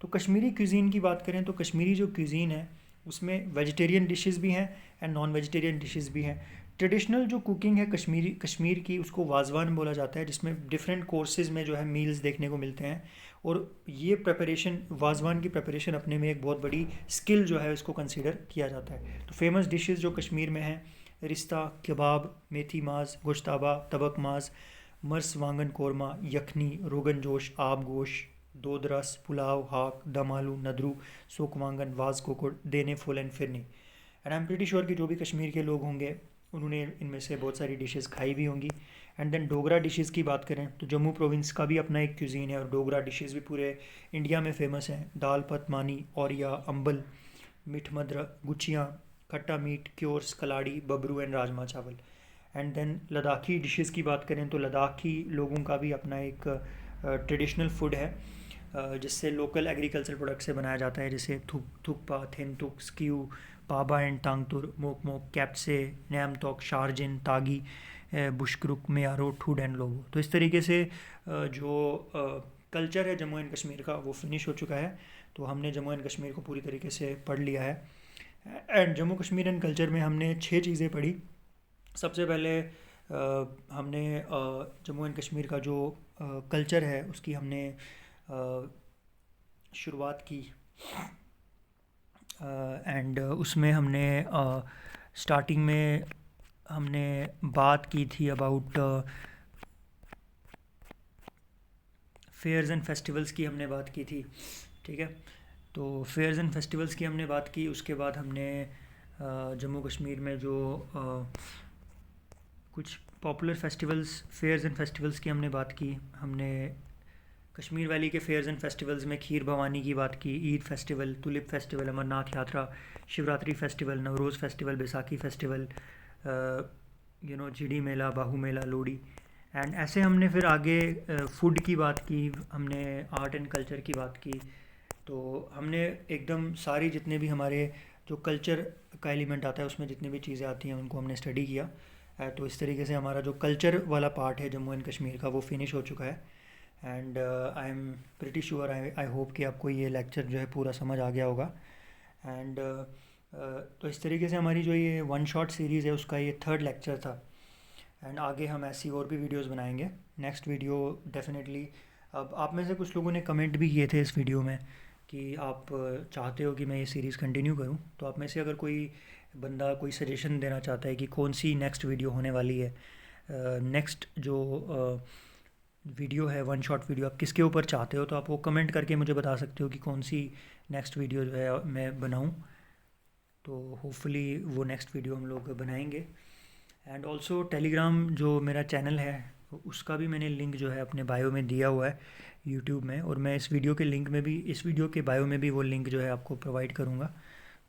तो कश्मीरी क्यूजीन की बात करें तो कश्मीरी जो क्यूजीन है उसमें वेजिटेरियन डिशेस भी हैं एंड नॉन वेजिटेरियन डिशेस भी हैं। ट्रेडिशनल जो कुकिंग है कश्मीर की, उसको वाजवान बोला जाता है, जिसमें डिफरेंट कोर्सेज में जो है मील्स देखने को मिलते हैं। और ये प्रिपरेशन, वाजवान की प्रिपरेशन अपने में एक बहुत बड़ी स्किल जो है उसको कंसीडर किया जाता है। तो फेमस डिशेस जो कश्मीर में हैं, रिश्ता, कबाब, मेथी माज, गोश्ताबा, तबक माज, मर्स वांगन कोरमा, यखनी, रोगन जोश, आब गोश, दूध रस, पुलाव, हाक, दम आलू, नदरू, सोक वांगन, वाज कोकुड़, देने full and phirni. And I am pretty sure कि जो भी कश्मीर के लोग होंगे उन्होंने इनमें से बहुत सारी डिशेस खाई भी होंगी। एंड देन डोगरा डिशेस की बात करें तो जम्मू प्रोविंस का भी अपना एक क्यूजीन है और डोगरा डिशेस भी पूरे इंडिया में फेमस हैं। दाल पत मानी, औरिया, अम्बल, मिठ मद्र, गुचियाँ, खट्टा meet, cures, kalari, Bhabru and rajma चावल। एंड देन लद्दाखी डिशेस की बात करें तो लद्दाखी लोगों का भी अपना एक ट्रेडिशनल फूड है जिससे लोकल एग्रीकल्चर प्रोडक्ट से बनाया जाता है, जैसे थुकपा, थिनतुक, स्क्यू, पाबा एंड तांगतुर, मोक मोक, कैप्से, नैमतोक, शारजिन, तागी, बुशक्रुक, मेयारो, ठूड एंड लोबो। तो इस तरीके से जो कल्चर है जम्मू एंड कश्मीर का वो फिनिश हो चुका है। तो हमने जम्मू एंड कश्मीर को पूरी तरीके से पढ़ लिया है। And Jammu Kashmir and culture में हमने 6 चीज़ें पढ़ी। सबसे पहले हमने जम्मू एंड कश्मीर का जो कल्चर है उसकी हमने शुरुआत की। एंड उसमें हमने स्टार्टिंग में हमने बात की थी अबाउट फेयर्स एंड फेस्टिवल्स की हमने बात की थी। ठीक है, तो फेयर्स एंड फेस्टिवल्स की हमने बात की। उसके बाद हमने जम्मू कश्मीर में जो कुछ popular festivals, fairs and festivals की हमने बात की। हमने कश्मीर वैली के फेयर्स एंड फेस्टिवल्स में खीर भवानी की बात की, Eid festival, tulip festival, Amarnath yatra, Shivratri festival, Navroz festival, Baisakhi festival, Jhiri mela, Bahu mela, Lohri. And ऐसे हमने फिर आगे फूड की बात की, हमने आर्ट एंड कल्चर की बात की। तो हमने एकदम सारी जितने भी हमारे जो कल्चर का एलिमेंट आता है उसमें जितनी भी चीज़ें आती हैं उनको हमने स्टडी किया। तो इस तरीके से हमारा जो कल्चर वाला पार्ट है जम्मू एंड कश्मीर का वो फिनिश हो चुका है। And I am pretty sure, I hope कि आपको ये लेक्चर जो है पूरा समझ आ गया होगा। एंड तो इस तरीके से हमारी जो ये वन शॉट सीरीज़ है उसका ये थर्ड लेक्चर था। एंड आगे हम ऐसी और भी वीडियोस बनाएंगे। नेक्स्ट वीडियो डेफिनेटली, अब आप में से कुछ लोगों ने कमेंट भी किए थे इस वीडियो में कि आप चाहते हो कि मैं ये सीरीज़ कंटिन्यू करूं। तो आप में से अगर कोई बंदा कोई सजेशन देना चाहता है कि कौन सी नेक्स्ट वीडियो होने वाली है, नेक्स्ट जो वीडियो है वन शॉट वीडियो, आप किसके ऊपर चाहते हो, तो आप वो कमेंट करके मुझे बता सकते हो कि कौन सी नेक्स्ट वीडियो जो है मैं बनाऊं। तो होपफुली वो नेक्स्ट वीडियो हम लोग बनाएंगे। एंड ऑल्सो टेलीग्राम जो मेरा चैनल है उसका भी मैंने लिंक जो है अपने बायो में दिया हुआ है यूट्यूब में, और मैं इस वीडियो के लिंक में भी, इस वीडियो के बायो में भी वो लिंक जो है आपको प्रोवाइड करूँगा।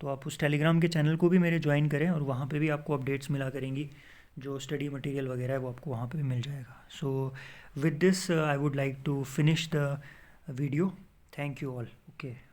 तो आप उस टेलीग्राम के चैनल को भी मेरे ज्वाइन करें और वहाँ पे भी आपको अपडेट्स मिला करेंगी, जो स्टडी मटेरियल वगैरह है वो आपको वहाँ पे भी मिल जाएगा। So with this I would like to finish the video. Thank you all. Okay.